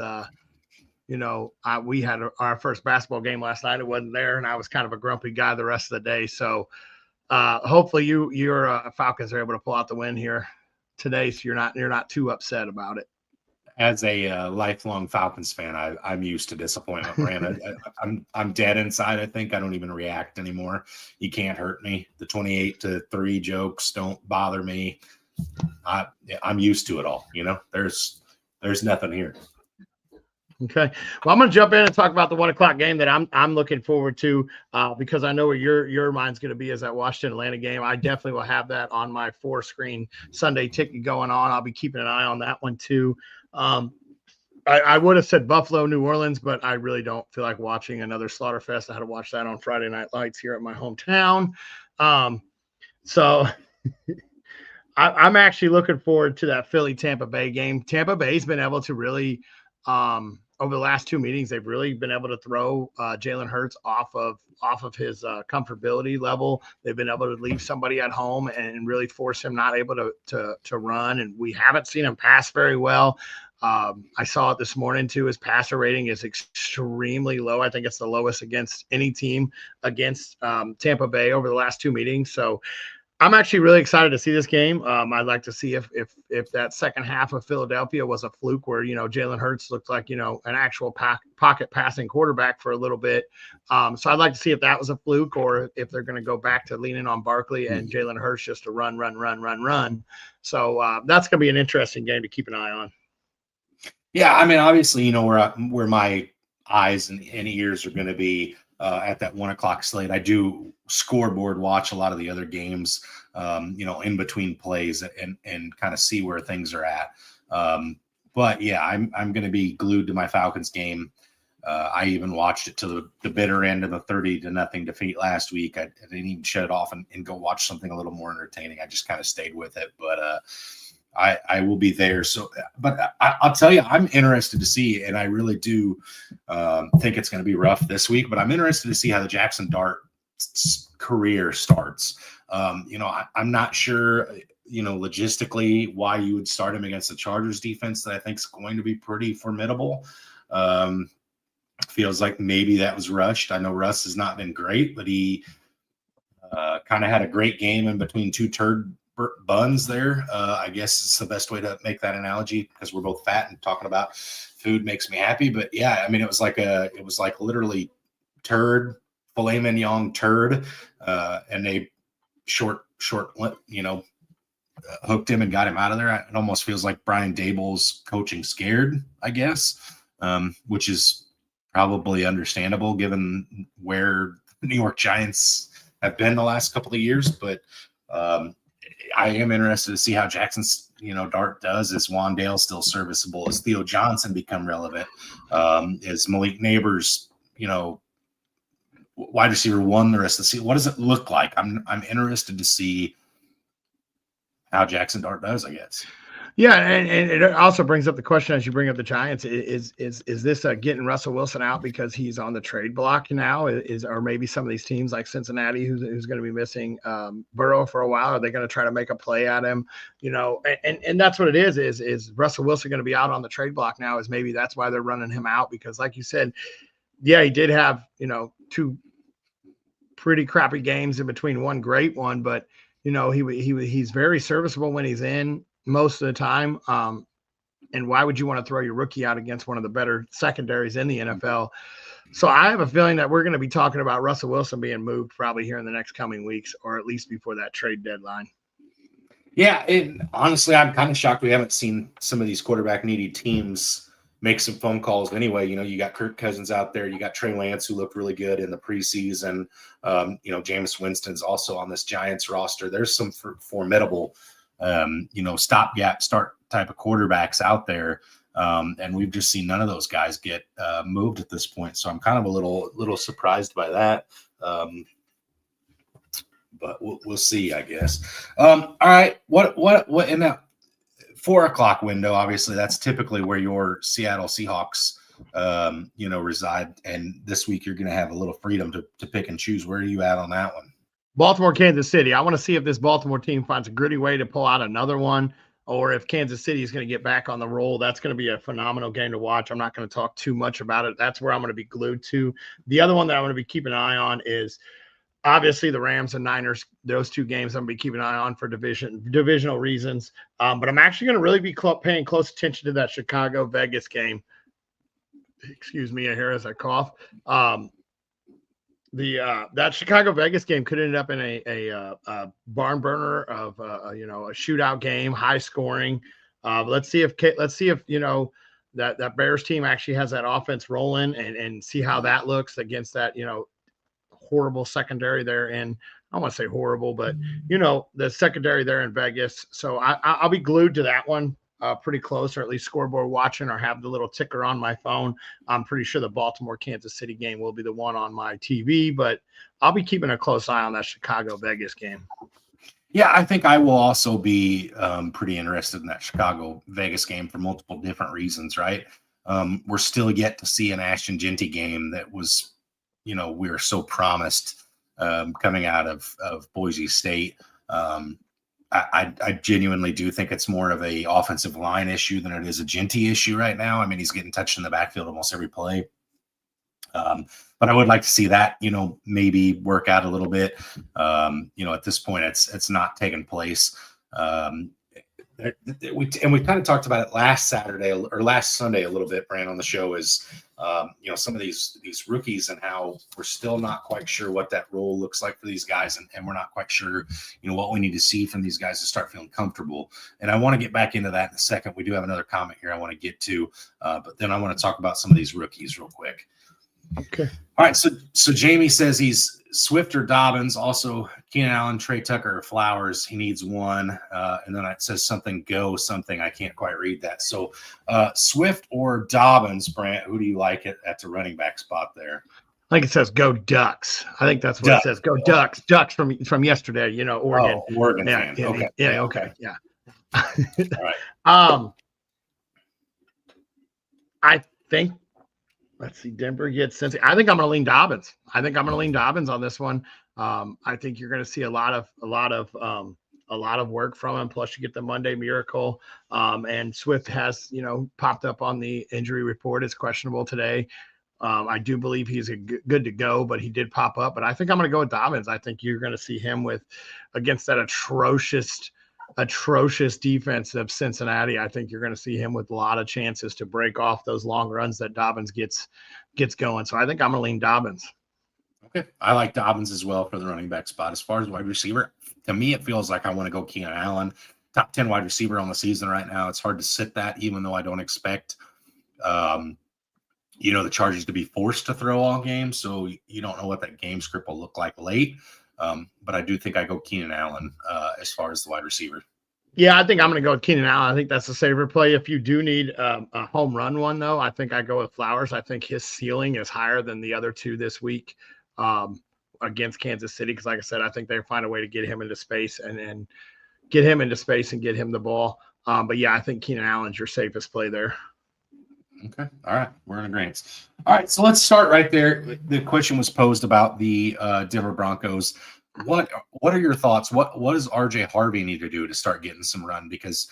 We had our first basketball game last night. It wasn't there, and I was kind of a grumpy guy the rest of the day. So hopefully your Falcons are able to pull out the win here today, so you're not too upset about it. As a lifelong Falcons fan, I'm used to disappointment, Brandon. I'm dead inside. I think I don't even react anymore. You can't hurt me. The 28-3 jokes don't bother me. I'm used to it all. There's nothing here. Okay. Well, I'm going to jump in and talk about the 1 o'clock game that I'm looking forward to because I know where your mind's going to be is that Washington Atlanta game. I definitely will have that on my 4-screen Sunday ticket going on. I'll be keeping an eye on that one too. I would have said Buffalo, New Orleans, but I really don't feel like watching another Slaughterfest. I had to watch that on Friday Night Lights here at my hometown. So I'm actually looking forward to that Philly Tampa Bay game. Tampa Bay's been able to really, over the last two meetings, they've really been able to throw Jalen Hurts off of his comfortability level. They've been able to leave somebody at home and really force him not able to run. And we haven't seen him pass very well. I saw it this morning too. His passer rating is extremely low. I think it's the lowest against any team against Tampa Bay over the last two meetings. So I'm actually really excited to see this game. I'd like to see if that second half of Philadelphia was a fluke where, Jalen Hurts looked like, an actual pocket passing quarterback for a little bit. So I'd like to see if that was a fluke or if they're going to go back to leaning on Barkley and Jalen Hurts just to run. So that's going to be an interesting game to keep an eye on. Yeah, I mean, obviously, where my eyes and ears are going to be at that 1 o'clock slate. I do scoreboard watch a lot of the other games, in between plays and kind of see where things are at. But yeah, I'm going to be glued to my Falcons game. I even watched it to the bitter end of the 30-0 defeat last week. I didn't even shut it off and go watch something a little more entertaining. I just kind of stayed with it, but I will be there. So, but I'll tell you, I'm interested to see, and I really do think it's going to be rough this week, but I'm interested to see how the Jackson Dart career starts. I'm not sure, logistically why you would start him against the Chargers defense that I think is going to be pretty formidable. Feels like maybe that was rushed. I know Russ has not been great, but he kind of had a great game in between two turd buns there. I guess it's the best way to make that analogy because we're both fat and talking about food makes me happy. But yeah, I mean, it was like literally turd, filet mignon turd, and they short, hooked him and got him out of there. It almost feels like Brian Daboll's coaching scared, I guess, which is probably understandable given where the New York Giants have been the last couple of years. But I am interested to see how Jackson's, Dart does. Is Wandale still serviceable? Is Theo Johnson become relevant? Is Malik Neighbors, wide receiver one the rest of the season? What does it look like? I'm interested to see how Jackson Dart does, I guess. Yeah, and it also brings up the question as you bring up the Giants: is this getting Russell Wilson out because he's on the trade block now? Or maybe some of these teams like Cincinnati, who's going to be missing Burrow for a while, are they going to try to make a play at him? And that's what it is. Is Russell Wilson going to be out on the trade block now? Is maybe that's why they're running him out because, like you said, yeah, he did have two pretty crappy games in between one great one, but he's very serviceable when he's in most of the time. And why would you want to throw your rookie out against one of the better secondaries in the NFL? So I have a feeling that we're going to be talking about Russell Wilson being moved probably here in the next coming weeks, or at least before that trade deadline. Yeah, honestly, I'm kind of shocked we haven't seen some of these quarterback needy teams make some phone calls anyway. You got Kirk Cousins out there. You got Trey Lance, who looked really good in the preseason. Jameis Winston's also on this Giants roster. There's some formidable stopgap start type of quarterbacks out there. And we've just seen none of those guys get moved at this point. So I'm kind of a little surprised by that. But we'll see, I guess. All right. What in that 4 o'clock window, obviously that's typically where your Seattle Seahawks, reside. And this week you're going to have a little freedom to pick and choose. Where are you at on that one? Baltimore, Kansas City. I want to see if this Baltimore team finds a gritty way to pull out another one, or if Kansas City is going to get back on the roll. That's going to be a phenomenal game to watch. I'm not going to talk too much about it. That's where I'm going to be glued to. The other one that I'm going to be keeping an eye on is obviously the Rams and Niners. Those two games I'm going to be keeping an eye on for divisional reasons. But I'm actually going to really be paying close attention to that Chicago-Vegas game. Excuse me here as I cough. That Chicago Vegas game could end up in a barn burner of a shootout game, high scoring. Let's see if that Bears team actually has that offense rolling and see how that looks against that horrible secondary there in. I don't want to say horrible, but the secondary there in Vegas. So I'll be glued to that one. pretty close, or at least scoreboard watching, or have the little ticker on my phone. I'm pretty sure the Baltimore Kansas City game will be the one on my TV, but I'll be keeping a close eye on that Chicago Vegas game. Yeah, I think I will also be pretty interested in that Chicago Vegas game for multiple different reasons, right? We're still yet to see an Ashton Genty game that was, we were so promised coming out of Boise State. I genuinely do think it's more of a offensive line issue than it is a Genty issue right now. I mean, he's getting touched in the backfield almost every play. But I would like to see that, maybe work out a little bit. At this point, it's not taking place. We kind of talked about it last Saturday or last Sunday a little bit, Brand, on the show is, some of these rookies and how we're still not quite sure what that role looks like for these guys. And we're not quite sure, what we need to see from these guys to start feeling comfortable. And I want to get back into that in a second. We do have another comment here I want to get to, but then I want to talk about some of these rookies real quick. Okay. All right. So Jamie says he's Swift or Dobbins. Also, Keenan Allen, Trey Tucker, or Flowers. He needs one. And then it says something. I can't quite read that. So Swift or Dobbins, Brant, who do you like at the running back spot there? I think it says go Ducks. I think that's what it says. Go Ducks. Ducks from yesterday, Oregon. Oh, Oregon yeah, fan. Okay. Yeah. Okay. Yeah. All right. I think, let's see, Denver gets Cincy. I think I'm going to lean Dobbins. On this one. I think you're going to see a lot of work from him. Plus, you get the Monday Miracle. And Swift has, popped up on the injury report. It's questionable today. I do believe he's good to go, but he did pop up. But I think I'm going to go with Dobbins. I think you're going to see him against that atrocious defense of Cincinnati. I think you're going to see him with a lot of chances to break off those long runs that Dobbins gets going. So I think I'm going to lean Dobbins. Okay. I like Dobbins as well for the running back spot. As far as wide receiver, to me, it feels like I want to go Keenan Allen, top 10 wide receiver on the season right now. It's hard to sit that, even though I don't expect, the Chargers to be forced to throw all game. So you don't know what that game script will look like late. But I do think I go Keenan Allen as far as the wide receiver. Yeah, I think I'm going to go with Keenan Allen. I think that's a safer play. If you do need a home run one, though, I think I go with Flowers. I think his ceiling is higher than the other two this week against Kansas City. Because, like I said, I think they find a way to get him into space and get him the ball. But, yeah, I think Keenan Allen's your safest play there. Okay. All right. We're in agreement. All right. So let's start right there. The question was posed about the Denver Broncos. What are your thoughts? What does RJ Harvey need to do to start getting some run? Because,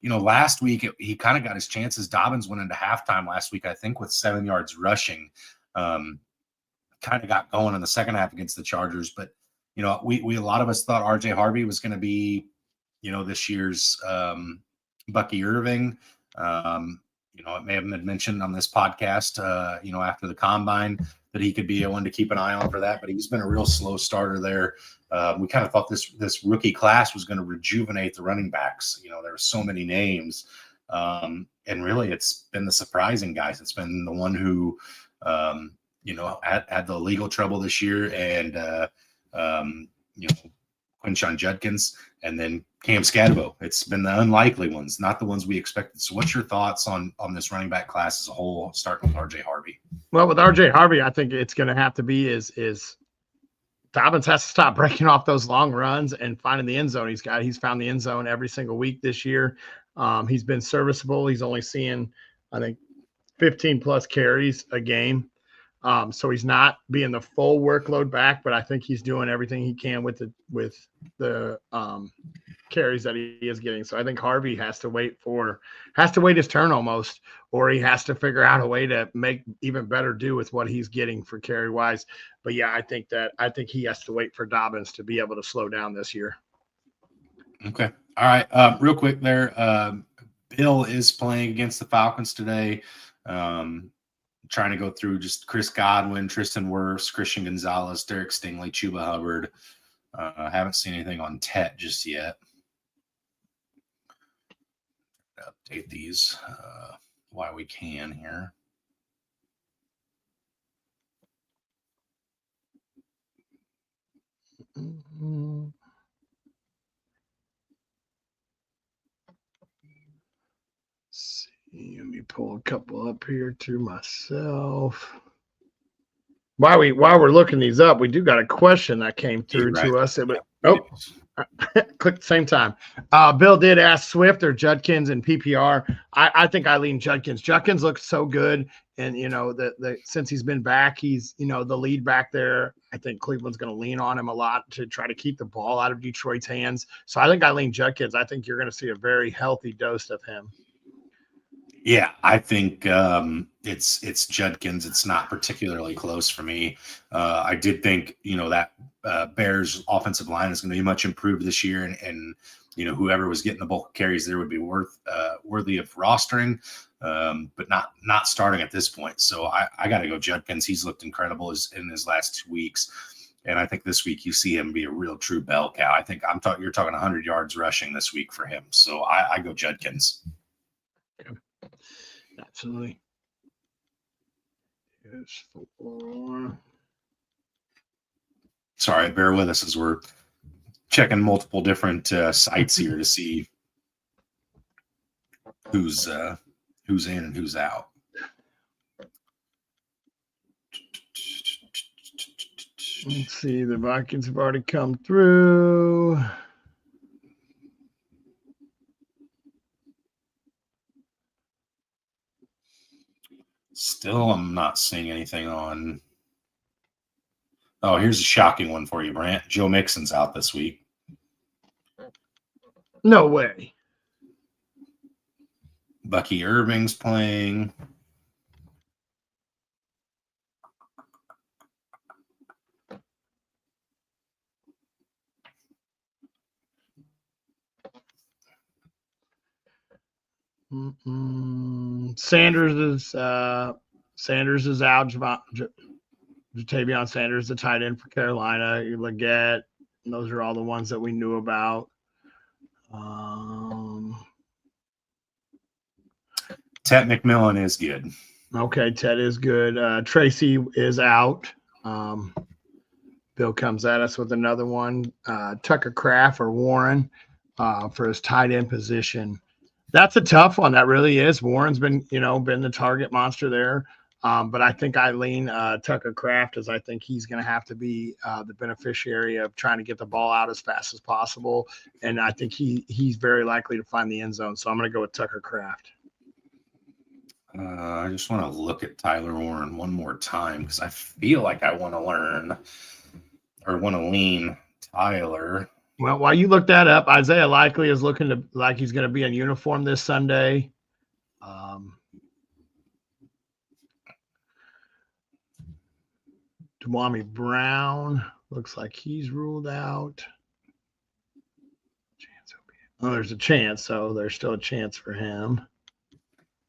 last week he kind of got his chances. Dobbins went into halftime last week, I think, with 7 yards rushing. Kind of got going in the second half against the Chargers. But, we a lot of us thought RJ Harvey was going to be, this year's Bucky Irving. It may have been mentioned on this podcast, after the combine that he could be one to keep an eye on for that, but he's been a real slow starter there. We kind of thought this rookie class was going to rejuvenate the running backs. There were so many names, and really it's been the surprising guys. It's been the one who, had the legal trouble this year, and Quinshon Judkins, and then Cam Scadabo. It's been the unlikely ones, not the ones we expected. So what's your thoughts on this running back class as a whole, starting with RJ Harvey? Well, with RJ Harvey, I think it's going to have to be is Dobbins has to stop breaking off those long runs and finding the end zone. He's found the end zone every single week this year. He's been serviceable. He's only seeing, I think, 15 plus carries a game. So he's not being the full workload back, but I think he's doing everything he can with the carries that he is getting. So I think Harvey has to wait his turn almost, or he has to figure out a way to make even better do with what he's getting for carry wise. But yeah, I think he has to wait for Dobbins to be able to slow down this year. Okay. All right. Real quick there. Bill is playing against the Falcons today. Trying to go through just Chris Godwin, Tristan Wirfs, Christian Gonzalez, Derek Stingley, Chuba Hubbard. I haven't seen anything on Tet just yet. Update these while we can here. me pull a couple up here to myself. While we're looking these up, we do got a question that came through to us. Click at the same time. Bill did ask Swift or Judkins in PPR. I think I lean Judkins. Judkins looks so good, and since he's been back, he's the lead back there. I think Cleveland's going to lean on him a lot to try to keep the ball out of Detroit's hands. So I think I lean Judkins. I think you're going to see a very healthy dose of him. Yeah, I think it's Judkins. It's not particularly close for me. I did think that Bears offensive line is going to be much improved this year, and whoever was getting the bulk carries there would be worthy of rostering, but not starting at this point. So I got to go Judkins. He's looked incredible in his last 2 weeks, and I think this week you see him be a real true bell cow. I think you're talking 100 yards rushing this week for him. So I go Judkins. Absolutely. Sorry, bear with us as we're checking multiple different sites here to see who's in and who's out. Let's see. The Vikings have already come through. Still, I'm not seeing anything on. Oh, here's a shocking one for you, Brant. Joe Mixon's out this week. No way. Bucky Irving's playing. Sanders is out. Jatavion Sanders, the tight end for Carolina. Leggett. Those are all the ones that we knew about. Ted McMillan is good. Okay, Ted is good. Tracy is out. Bill comes at us with another one. Tucker Kraft or Warren for his tight end position. That's a tough one. That really is. Warren's been the target monster there. But I think I lean Tucker Kraft, as I think he's going to have to be the beneficiary of trying to get the ball out as fast as possible. And I think he's very likely to find the end zone. So I'm going to go with Tucker Kraft. I just want to look at Tyler Warren one more time because I feel like I want to lean Tyler. Well, while you look that up, Isaiah Likely is looking like he's going to be in uniform this Sunday. Dwami Brown looks like he's ruled out. Oh, there's a chance, so there's still a chance for him.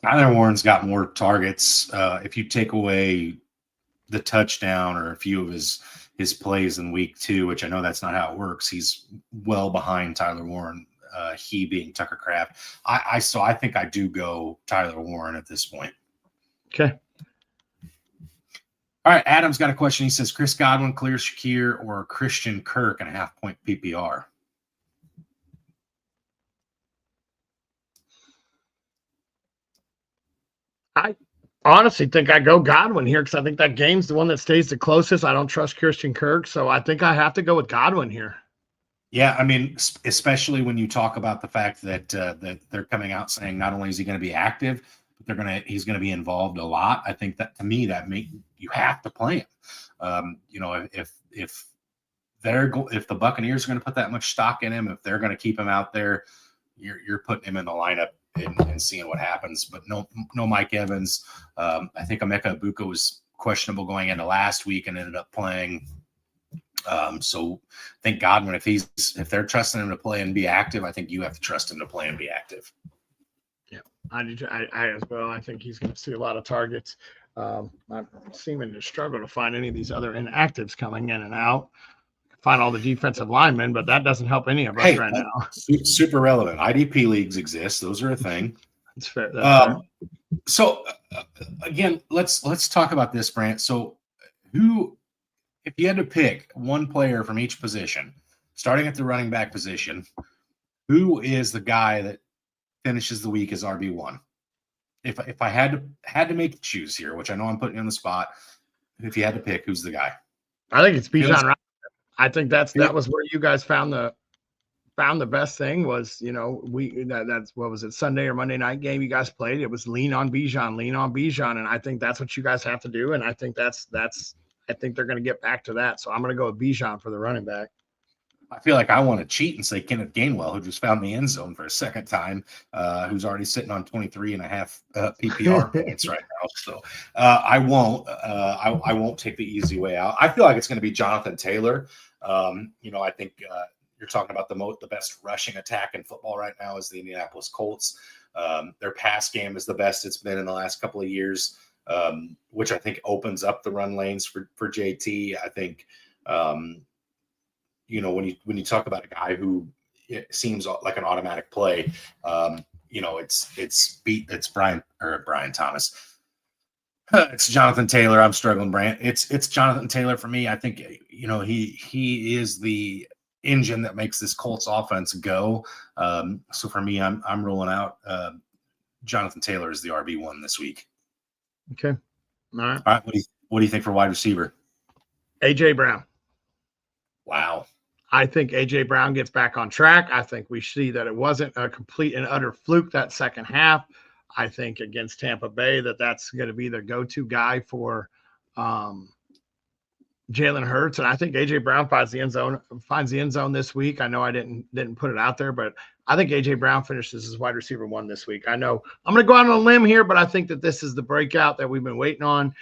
Tyler Warren's got more targets. If you take away the touchdown or a few of his plays in week 2, which I know that's not how it works, he's well behind Tyler Warren, he being Tucker Kraft. So I think I do go Tyler Warren at this point. Okay. All right, Adam's got a question. He says, Chris Godwin, Khalil Shakir, or Christian Kirk in a half-point PPR? I honestly think I go Godwin here because I think that game's the one that stays the closest. I don't trust Christian Kirk, so I think I have to go with Godwin here. Yeah, I mean, especially when you talk about the fact that that they're coming out saying not only is he going to be active, but he's going to be involved a lot. I think that, to me, you have to play him. If the Buccaneers are going to put that much stock in him, if they're going to keep him out there, you're putting him in the lineup and seeing what happens. But no Mike Evans. I think Emeka Egbuka was questionable going into last week and ended up playing. So I think Godwin, if they're trusting him to play and be active, I think you have to trust him to play and be active. Yeah, I as well. I think he's going to see a lot of targets. I'm seeming to struggle to find any of these other inactives coming in and out. Find all the defensive linemen, but that doesn't help any of us right now. Super relevant. IDP leagues exist; those are a thing. That's fair. Fair. So again, let's talk about this, Brant. So, if you had to pick one player from each position, starting at the running back position, who is the guy that finishes the week as RB1? if I had to make a choose here, which I know I'm putting you on the spot, if you had to pick, who's the guy? I think it's Feels, Bijan. I think that feel, was where you guys found the best thing was, that's what was it, Sunday or Monday night game you guys played. It was lean on Bijan. And I think that's what you guys have to do. And I think I think they're going to get back to that. So I'm going to go with Bijan for the running back. I feel like I want to cheat and say Kenneth Gainwell, who just found the end zone for a second time, who's already sitting on 23 and a half PPR points right now. So I won't. I won't take the easy way out. I feel like it's going to be Jonathan Taylor. I think you're talking about the best rushing attack in football right now is the Indianapolis Colts. Their pass game is the best it's been in the last couple of years, which I think opens up the run lanes for JT. I think. When you talk about a guy who it seems like an automatic play, it's Brian Thomas. It's Jonathan Taylor. I'm struggling, Brant. It's Jonathan Taylor for me. I think he is the engine that makes this Colts offense go. So for me, I'm rolling out Jonathan Taylor as the RB1 this week. Okay. All right. All right. What do you think for wide receiver? AJ Brown. Wow. I think A.J. Brown gets back on track. I think we see that it wasn't a complete and utter fluke that second half. I think against Tampa Bay that's going to be the go-to guy for Jalen Hurts. And I think A.J. Brown finds the end zone this week. I know I didn't put it out there, but I think A.J. Brown finishes as wide receiver 1 this week. I know I'm going to go out on a limb here, but I think that this is the breakout that we've been waiting on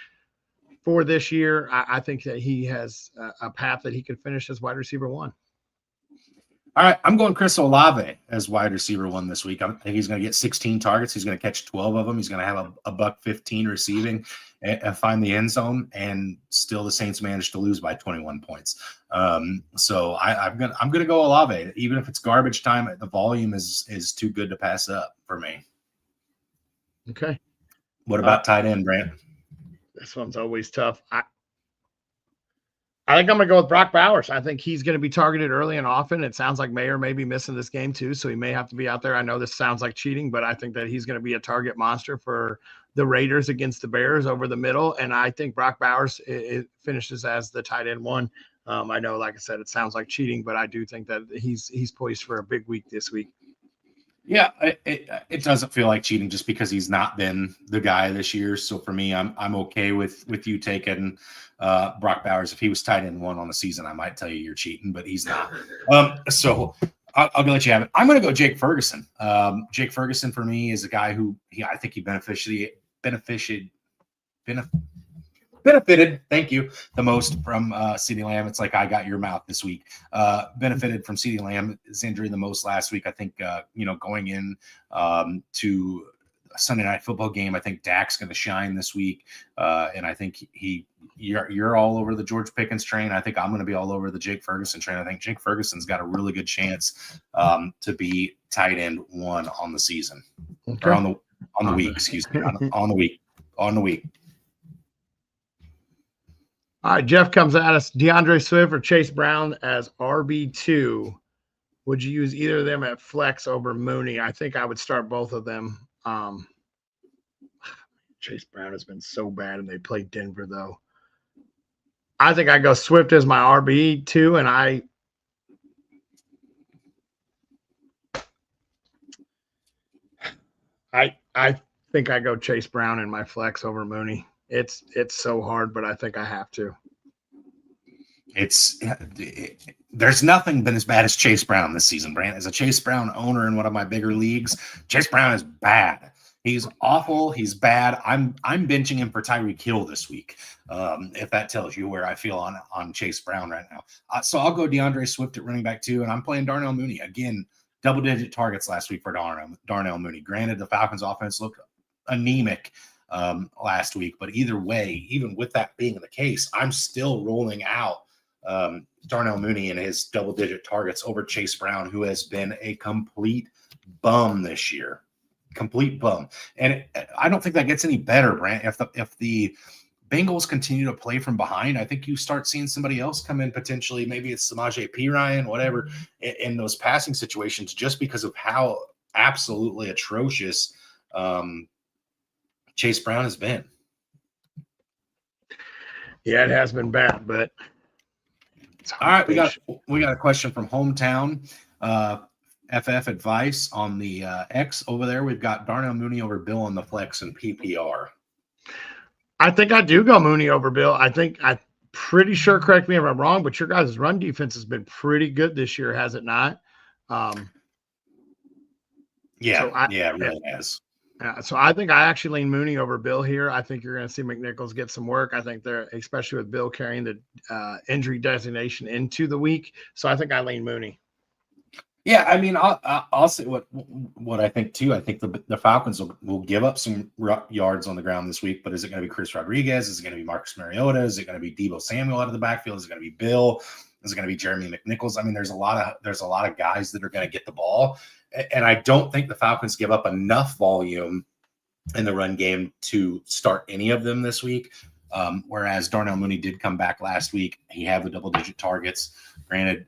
for this year. I think that he has a path that he could finish as wide receiver 1. All right, I'm going Chris Olave as wide receiver 1 this week. I think he's going to get 16 targets. He's going to catch 12 of them. He's going to have a $115 receiving and find the end zone. And still, the Saints managed to lose by 21 points. So I'm gonna go Olave, even if it's garbage time. The volume is too good to pass up for me. Okay. What about tight end, Brant? This one's always tough. I think I'm going to go with Brock Bowers. I think he's going to be targeted early and often. It sounds like Mayer may be missing this game too, so he may have to be out there. I know this sounds like cheating, but I think that he's going to be a target monster for the Raiders against the Bears over the middle. And I think Brock Bowers it finishes as the tight end 1. I know, like I said, it sounds like cheating, but I do think that he's poised for a big week this week. Yeah, it doesn't feel like cheating just because he's not been the guy this year. So for me, I'm okay with you taking Brock Bowers. If he was tight end 1 on the season, I might tell you you're cheating, but he's not. So I'll let you have it. I'm going to go Jake Ferguson. Jake Ferguson for me is a guy who I think he benefited, thank you, the most from CeeDee Lamb. It's like I got your mouth this week. Benefited from CeeDee Lamb's injury the most last week. I think, going in to a Sunday night football game, I think Dak's going to shine this week. And I think you're all over the George Pickens train. I think I'm going to be all over the Jake Ferguson train. I think Jake Ferguson's got a really good chance to be tight end 1 on the season. Okay. Or on the week, excuse me, on the week. All right, Jeff comes at us. DeAndre Swift or Chase Brown as RB2. Would you use either of them at flex over Mooney? I think I would start both of them. Chase Brown has been so bad, and they played Denver, though. I think I go Swift as my RB2, and I think I go Chase Brown in my flex over Mooney. It's so hard, but I think I have to. There's nothing been as bad as Chase Brown this season, Brant. As a Chase Brown owner in one of my bigger leagues, Chase Brown is bad. He's awful. He's bad. I'm benching him for Tyreek Hill this week. If that tells you where I feel on Chase Brown right now. So I'll go DeAndre Swift at running back 2, and I'm playing Darnell Mooney again. Double-digit targets last week for Darnell Mooney. Granted, the Falcons' offense looked anemic last week, but either way, even with that being the case, I'm still rolling out Darnell Mooney and his double-digit targets over Chase Brown, who has been a complete bum this year. Complete bum. And I don't think that gets any better, Brant. If the Bengals continue to play from behind, I think you start seeing somebody else come in potentially. Maybe it's Samaje Perine, whatever, in those passing situations, just because of how absolutely atrocious Chase Brown has been. Yeah, it has been bad, but all right. We got a question from Hometown. FF advice on the X over there. We've got Darnell Mooney over Bill on the flex and PPR. I think I do go Mooney over Bill. I'm pretty sure, correct me if I'm wrong, but your guys' run defense has been pretty good this year, has it not? It really has. So I think I actually lean Mooney over Bill here. I think you're going to see McNichols get some work. I think they're, especially with Bill carrying the injury designation into the week. So I think I lean Mooney. Yeah, I mean, I'll say what I think too. I think the Falcons will give up some yards on the ground this week, but is it going to be Chris Rodriguez? Is it going to be Marcus Mariota? Is it going to be Deebo Samuel out of the backfield? Is it going to be Bill? Is it going to be Jeremy McNichols? I mean, there's a lot of guys that are going to get the ball, and I don't think the Falcons give up enough volume in the run game to start any of them this week. Whereas Darnell Mooney did come back last week. He had the double-digit targets. Granted,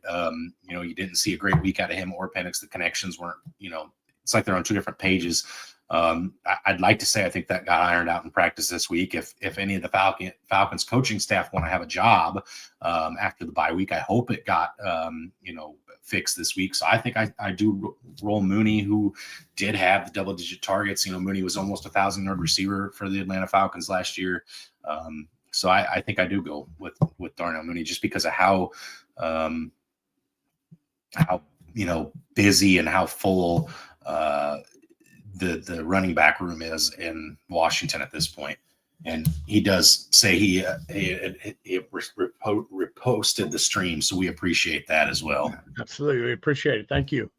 you didn't see a great week out of him or Penix. The connections weren't, it's like they're on two different pages. I'd like to say I think that got ironed out in practice this week. If any of the Falcons coaching staff want to have a job after the bye week, I hope it got fixed this week. So I think I do roll Mooney, who did have the double-digit targets. Mooney was almost 1,000-yard receiver for the Atlanta Falcons last year. So I think I do go with Darnell Mooney just because of how busy and how full the running back room is in Washington at this point. And he does say he reposted the stream, so we appreciate that as well. Absolutely, we appreciate it. Thank you.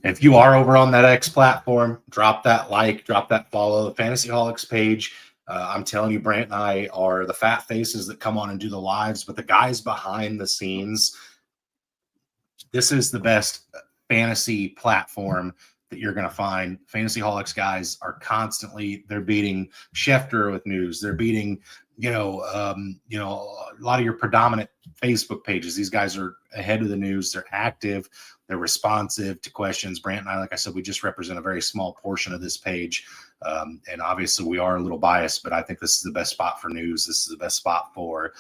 If you are over on that X platform, drop that like, drop that follow, the Fantasy Holics page. I'm telling you, Brant and I are the fat faces that come on and do the lives, but the guys behind the scenes, this is the best fantasy platform that you're going to find. Fantasy Holics guys are they're beating Schefter with news. They're beating, a lot of your predominant Facebook pages. These guys are ahead of the news. They're active. They're responsive to questions. Brant and I, like I said, we just represent a very small portion of this page. And obviously we are a little biased, but I think this is the best spot for news. This is the best spot for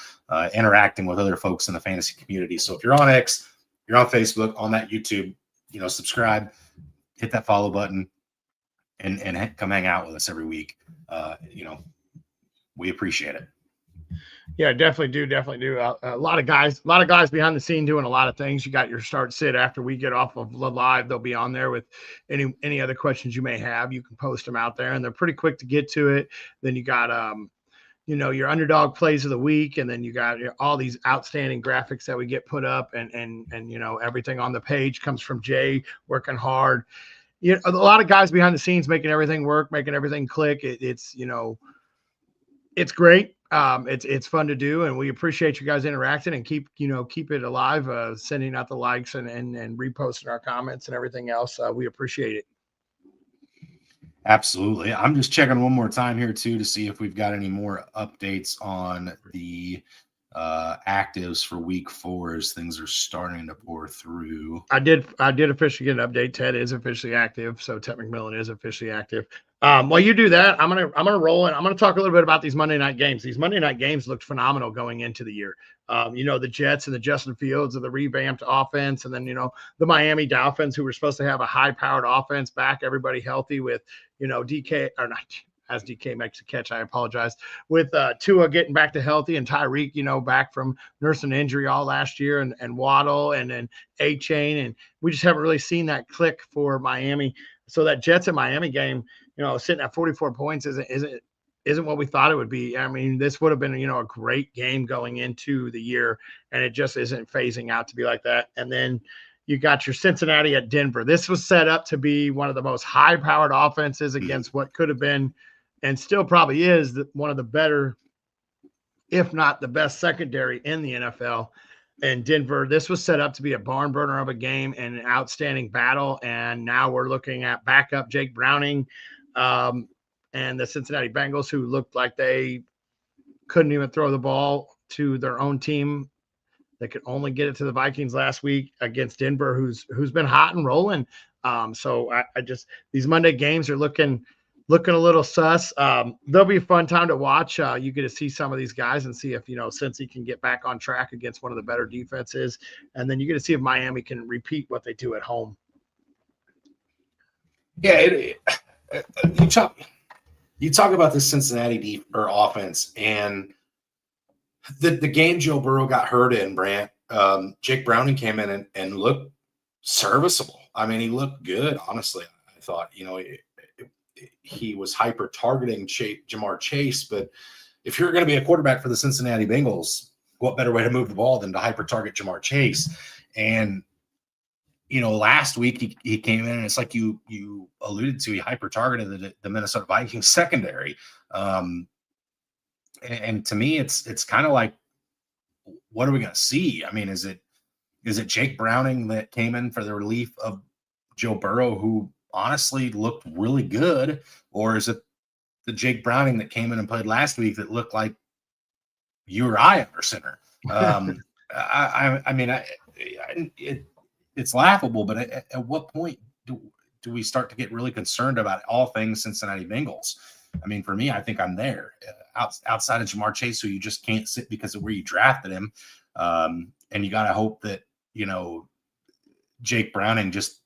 interacting with other folks in the fantasy community. So if you're on X, you're on Facebook, on that YouTube, subscribe, hit that follow button, and come hang out with us every week. We appreciate it. Yeah, definitely do. A lot of guys behind the scene doing a lot of things. You got your start sit after we get off of the live. They'll be on there with any other questions you may have. You can post them out there, and they're pretty quick to get to it. Then you got your underdog plays of the week, and then you got all these outstanding graphics that we get put up, and everything on the page comes from Jay working hard. A lot of guys behind the scenes making everything work, making everything click. It's great. It's fun to do, and we appreciate you guys interacting and keep it alive, sending out the likes and reposting our comments and everything else. We appreciate it. Absolutely. I'm just checking one more time here too to see if we've got any more updates on the actives for week 4 as things are starting to pour through. I did officially get an update. Ted is officially active, so Ted McMillan is officially active. While you do that, I'm gonna roll in. I'm gonna talk a little bit about these Monday night games. These Monday night games looked phenomenal going into the year. The Jets and the Justin Fields of the revamped offense, and then the Miami Dolphins, who were supposed to have a high-powered offense back, everybody healthy with DK or not. As DK makes a catch, I apologize. With Tua getting back to healthy and Tyreek, back from nursing injury all last year, and Waddle and then A-Chain, and we just haven't really seen that click for Miami. So that Jets and Miami game, sitting at 44 points isn't what we thought it would be. I mean, this would have been a great game going into the year, and it just isn't phasing out to be like that. And then you got your Cincinnati at Denver. This was set up to be one of the most high-powered offenses against what could have been and still probably is one of the better, if not the best secondary in the NFL. And Denver, this was set up to be a barn burner of a game and an outstanding battle. And now we're looking at backup Jake Browning and the Cincinnati Bengals, who looked like they couldn't even throw the ball to their own team. They could only get it to the Vikings last week against Denver, who's been hot and rolling. So I just, these Monday games are looking looking a little sus. There'll be a fun time to watch. You get to see some of these guys and see if, since he can get back on track against one of the better defenses. And then you get to see if Miami can repeat what they do at home. Yeah, you talk about the Cincinnati offense, and the game Joe Burrow got hurt in, Brant, Jake Browning came in and looked serviceable. I mean, he looked good, honestly. I thought, he was hyper targeting Jamar Chase, but if you're going to be a quarterback for the Cincinnati Bengals, what better way to move the ball than to hyper target Jamar Chase? And last week he came in and it's like you alluded to, he hyper targeted the Minnesota Vikings secondary. And to me, it's kind of like, what are we going to see? I mean, is it Jake Browning that came in for the relief of Joe Burrow, who honestly looked really good, or is it the Jake Browning that came in and played last week that looked like you or I under center? It's laughable, but at what point do we start to get really concerned about all things Cincinnati Bengals? I mean, for me, I think I'm there. Outside of Jamar Chase, who you just can't sit because of where you drafted him, and you got to hope that Jake Browning just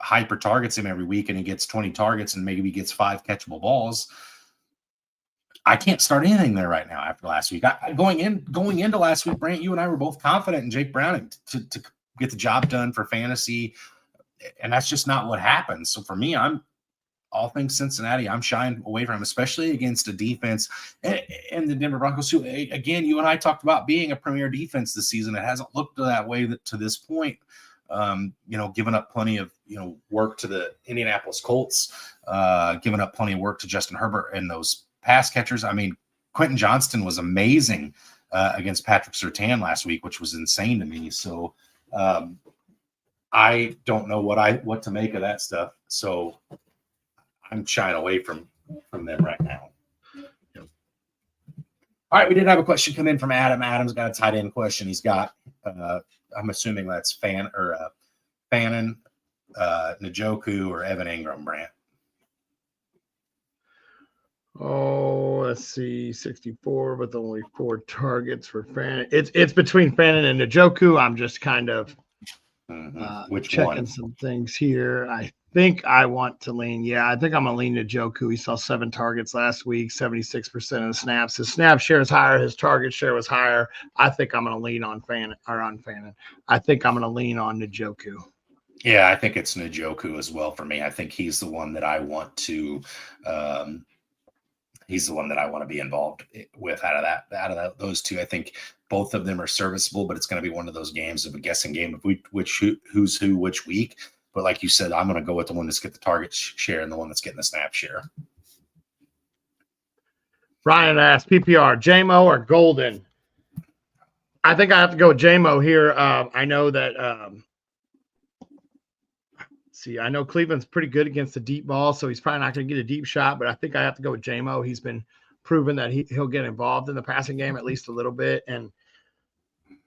hyper targets him every week and he gets 20 targets and maybe he gets 5 catchable balls. I can't start anything there right now after last week. Going into last week, Brant, you and I were both confident in Jake Browning to get the job done for fantasy, and that's just not what happens. So for me, I'm all things Cincinnati. I'm shying away from him, especially against a defense and the Denver Broncos, who, again, you and I talked about being a premier defense this season. It hasn't looked that way to this point. Giving up plenty of work to the Indianapolis Colts, giving up plenty of work to Justin Herbert and those pass catchers. I mean, Quentin Johnston was amazing against Patrick Surtain last week, which was insane to me. So I don't know what to make of that stuff. So I'm shying away from them right now. Yep. All right, we did have a question come in from Adam. Adam's got a tight end question. He's got I'm assuming that's Fannin, Njoku, or Evan Ingram, Brant. Oh, let's see, 64 with only 4 targets for Fannin. It's between Fannin and Njoku. I'm just kind of checking one? Some things here. I think I want to lean. Yeah, I think I'm going to lean Njoku. He saw 7 targets last week, 76% of the snaps. His snap share is higher. His target share was higher. I think I'm going to lean on Fannin. I think I'm going to lean on Njoku. Yeah, I think it's Njoku as well for me. I think he's the one that I want to be involved with out of those two. I think both of them are serviceable, but it's going to be one of those games of a guessing game of who's who which week. But like you said, I'm going to go with the one that's getting the target share and the one that's getting the snap share. Ryan asked PPR, JMO or Golden? I think I have to go with JMO here. I know that I know Cleveland's pretty good against the deep ball, so he's probably not going to get a deep shot, but I think I have to go with JMO. He's been proven that he'll get involved in the passing game at least a little bit, and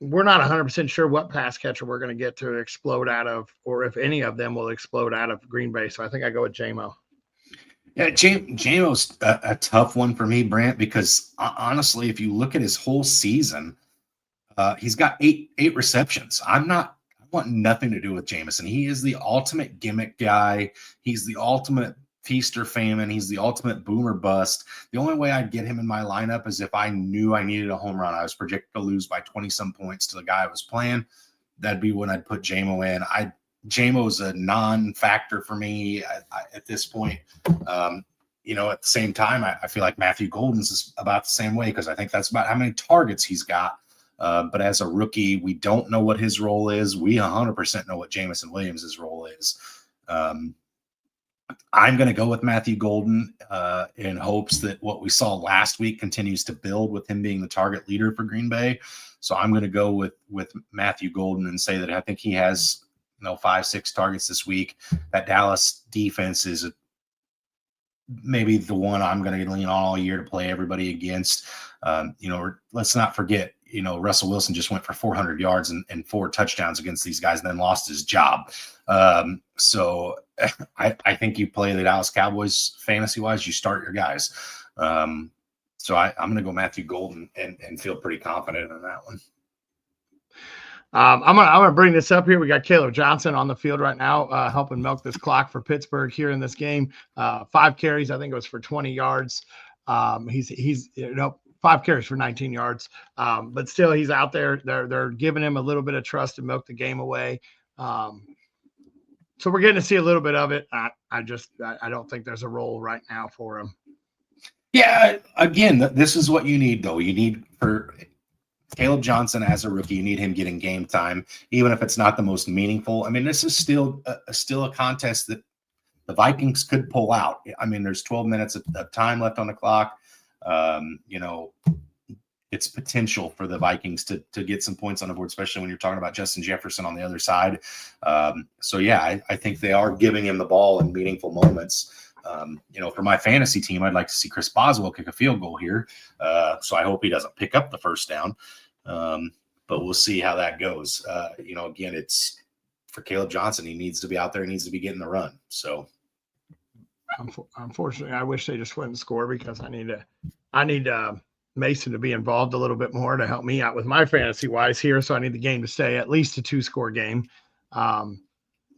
we're not 100% sure what pass catcher we're going to get to explode out of, or if any of them will explode out of Green Bay. So I think I go with JMO. Yeah, JMO's a tough one for me, Brant, because honestly, if you look at his whole season, he's got eight receptions. I want nothing to do with Jameson. He is the ultimate gimmick guy. He's the ultimate feast or famine. He's the ultimate boomer bust. The only way I'd get him in my lineup is if I knew I needed a home run. I was projected to lose by 20-some points to the guy I was playing. That'd be when I'd put JMO in. JMO's a non-factor for me at this point. At the same time, I feel like Matthew Golden's is about the same way because I think that's about how many targets he's got. But as a rookie, we don't know what his role is. We 100% know what Jameson Williams' role is. I'm going to go with Matthew Golden in hopes that what we saw last week continues to build with him being the target leader for Green Bay. So I'm going to go with Matthew Golden and say that I think he has 5-6 targets this week. That Dallas defense is maybe the one I'm going to lean on all year to play everybody against. Let's not forget, Russell Wilson just went for 400 yards and 4 touchdowns against these guys and then lost his job. So I think you play the Dallas Cowboys fantasy-wise, you start your guys. So I'm going to go Matthew Golden and feel pretty confident in that one. I'm gonna bring this up here. We got Caleb Johnson on the field right now, helping milk this clock for Pittsburgh here in this game. 5 carries, I think it was for 20 yards. He's 5 carries for 19 yards. But still, he's out there. They're giving him a little bit of trust to milk the game away. So we're getting to see a little bit of it. I don't think there's a role right now for him. Yeah, again, this is what you need, though. You need for Caleb Johnson as a rookie, you need him getting game time, even if it's not the most meaningful. I mean, this is still a contest that the Vikings could pull out. I mean, there's 12 minutes of time left on the clock. It's potential for the Vikings to get some points on the board, especially when you're talking about Justin Jefferson on the other side. So, yeah, I think they are giving him the ball in meaningful moments. For my fantasy team, I'd like to see Chris Boswell kick a field goal here. So I hope he doesn't pick up the first down. But we'll see how that goes. Again, it's for Caleb Johnson. He needs to be out there. He needs to be getting the run. So unfortunately, I wish they just wouldn't score because I need Mason to be involved a little bit more to help me out with my fantasy wise here. So I need the game to stay at least a 2-score game.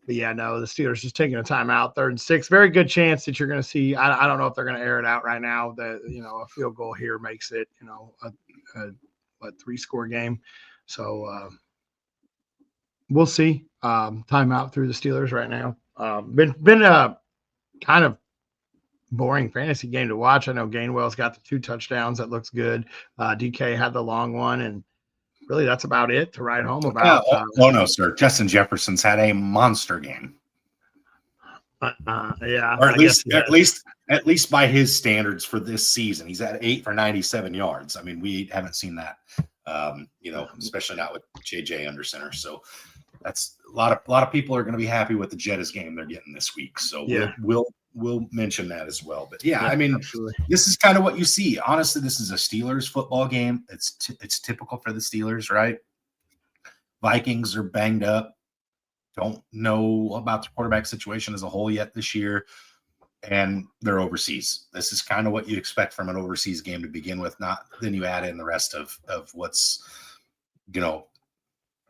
But yeah, no, the Steelers just taking a timeout, 3rd and 6. Very good chance that you're going to see. I don't know if they're going to air it out right now. That a field goal here makes it a 3-score game. So we'll see. Timeout through the Steelers right now. Been a kind of boring fantasy game to watch. I know Gainwell's got the 2 touchdowns. That looks good. DK had the long one, and really that's about it to write home about. No, sir. Justin Jefferson's had a monster game. Yeah, or at least by his standards for this season, he's at 8 for 97 yards. I mean, we haven't seen that. Especially not with JJ under center. So that's a lot of people are going to be happy with the Jettas game they're getting this week. So yeah, we'll mention that as well. But yeah, I mean, absolutely. This is kind of what you see. Honestly, this is a Steelers football game. It's typical for the Steelers, right? Vikings are banged up. Don't know about the quarterback situation as a whole yet this year. And they're overseas. This is kind of what you expect from an overseas game to begin with. Not then you add in the rest of what's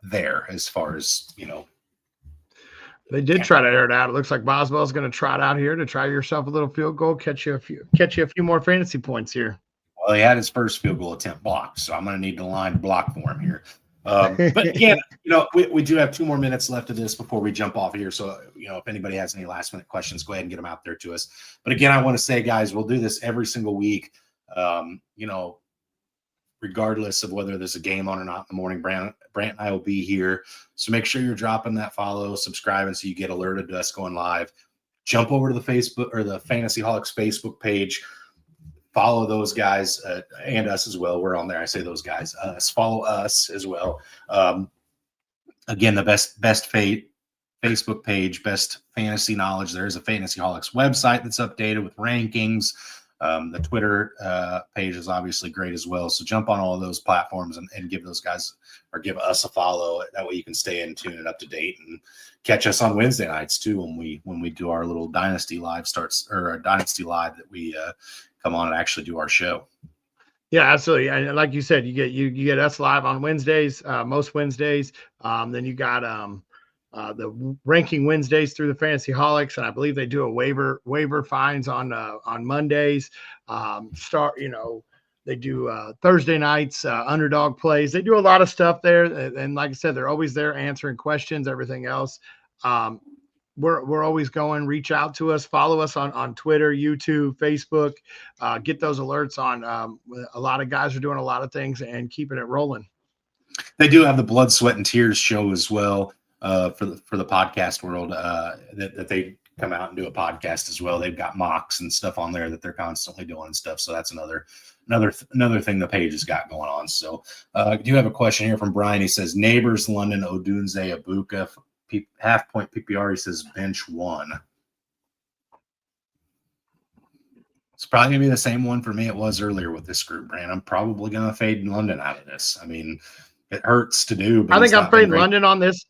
there as far as They did try to air it out. It looks like Boswell's going to trot out here to try yourself a little field goal, catch you a few more fantasy points here. Well, he had his first field goal attempt blocked, so I'm going to need the line block for him here. But again, we do have 2 more minutes left of this before we jump off here. So, if anybody has any last minute questions, go ahead and get them out there to us. But again, I want to say, guys, we'll do this every single week. Regardless of whether there's a game on or not in the morning, Brant and I will be here. So make sure you're dropping that follow, subscribing so you get alerted to us going live. Jump over to the Facebook or the Fantasy Holics Facebook page. Follow those guys and us as well. We're on there. I say those guys. Follow us as well. Again, the best Facebook page, best fantasy knowledge. There's a Fantasy Holics website that's updated with rankings. The Twitter page is obviously great as well. So jump on all of those platforms and give those guys or give us a follow. That way you can stay in tune and up to date and catch us on Wednesday nights too when we do our little Dynasty Live our Dynasty Live that we come on and actually do our show. Yeah, absolutely. And like you said, you get us live on Wednesdays, most Wednesdays. Then you got the ranking Wednesdays through the Fantasy Holics, and I believe they do a waiver finds on Mondays. They do Thursday nights, Underdog plays. They do a lot of stuff there, and like I said, they're always there answering questions. Everything else, we're always going. Reach out to us, follow us on Twitter, YouTube, Facebook. Get those alerts on. A lot of guys are doing a lot of things and keeping it rolling. They do have the Blood, Sweat, and Tears show as well. For the podcast world, that they come out and do a podcast as well. They've got mocks and stuff on there that they're constantly doing and stuff. So that's another thing the page has got going on. So I do have a question here from Brian. He says Neighbors, London, Odunze, Abuka, half point PPR. He says bench 1. It's probably gonna be the same one for me it was earlier with this group, Brand. I'm probably gonna fade London out of this. I mean, it hurts to do, but I he's think I'm not been fading great. London on this.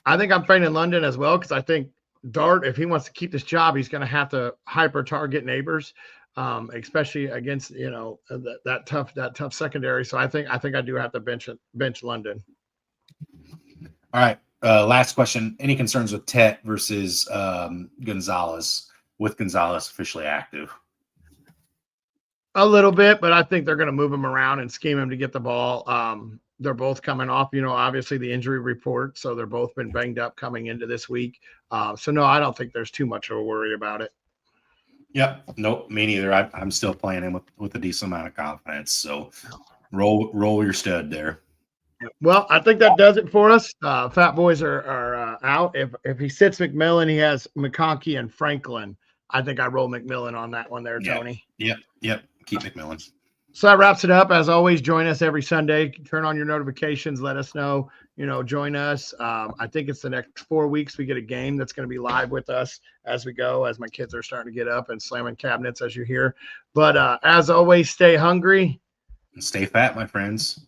I think I'm fading London as well because I think Dart, if he wants to keep this job, he's going to have to hyper target Neighbors, especially against that tough secondary. So I think I do have to bench London. All right. Last question. Any concerns with Tet versus Gonzalez, with Gonzalez officially active? A little bit, but I think they're going to move him around and scheme him to get the ball. They're both coming off, obviously the injury report. So they're both been banged up coming into this week. So no, I don't think there's too much of a worry about it. Yep. Nope. Me neither. I'm still playing him with a decent amount of confidence. So roll your stud there. Well, I think that does it for us. Fatboyz are out. If he sits McMillan, he has McConkey and Franklin. I think I roll McMillan on that one there, Tony. Yep. Keep McMillan. So that wraps it up. As always, join us every Sunday. Turn on your notifications. Let us know, join us. I think it's the next 4 weeks we get a game that's going to be live with us as we go, as my kids are starting to get up and slamming cabinets, as you hear. But as always, stay hungry. And stay fat, my friends.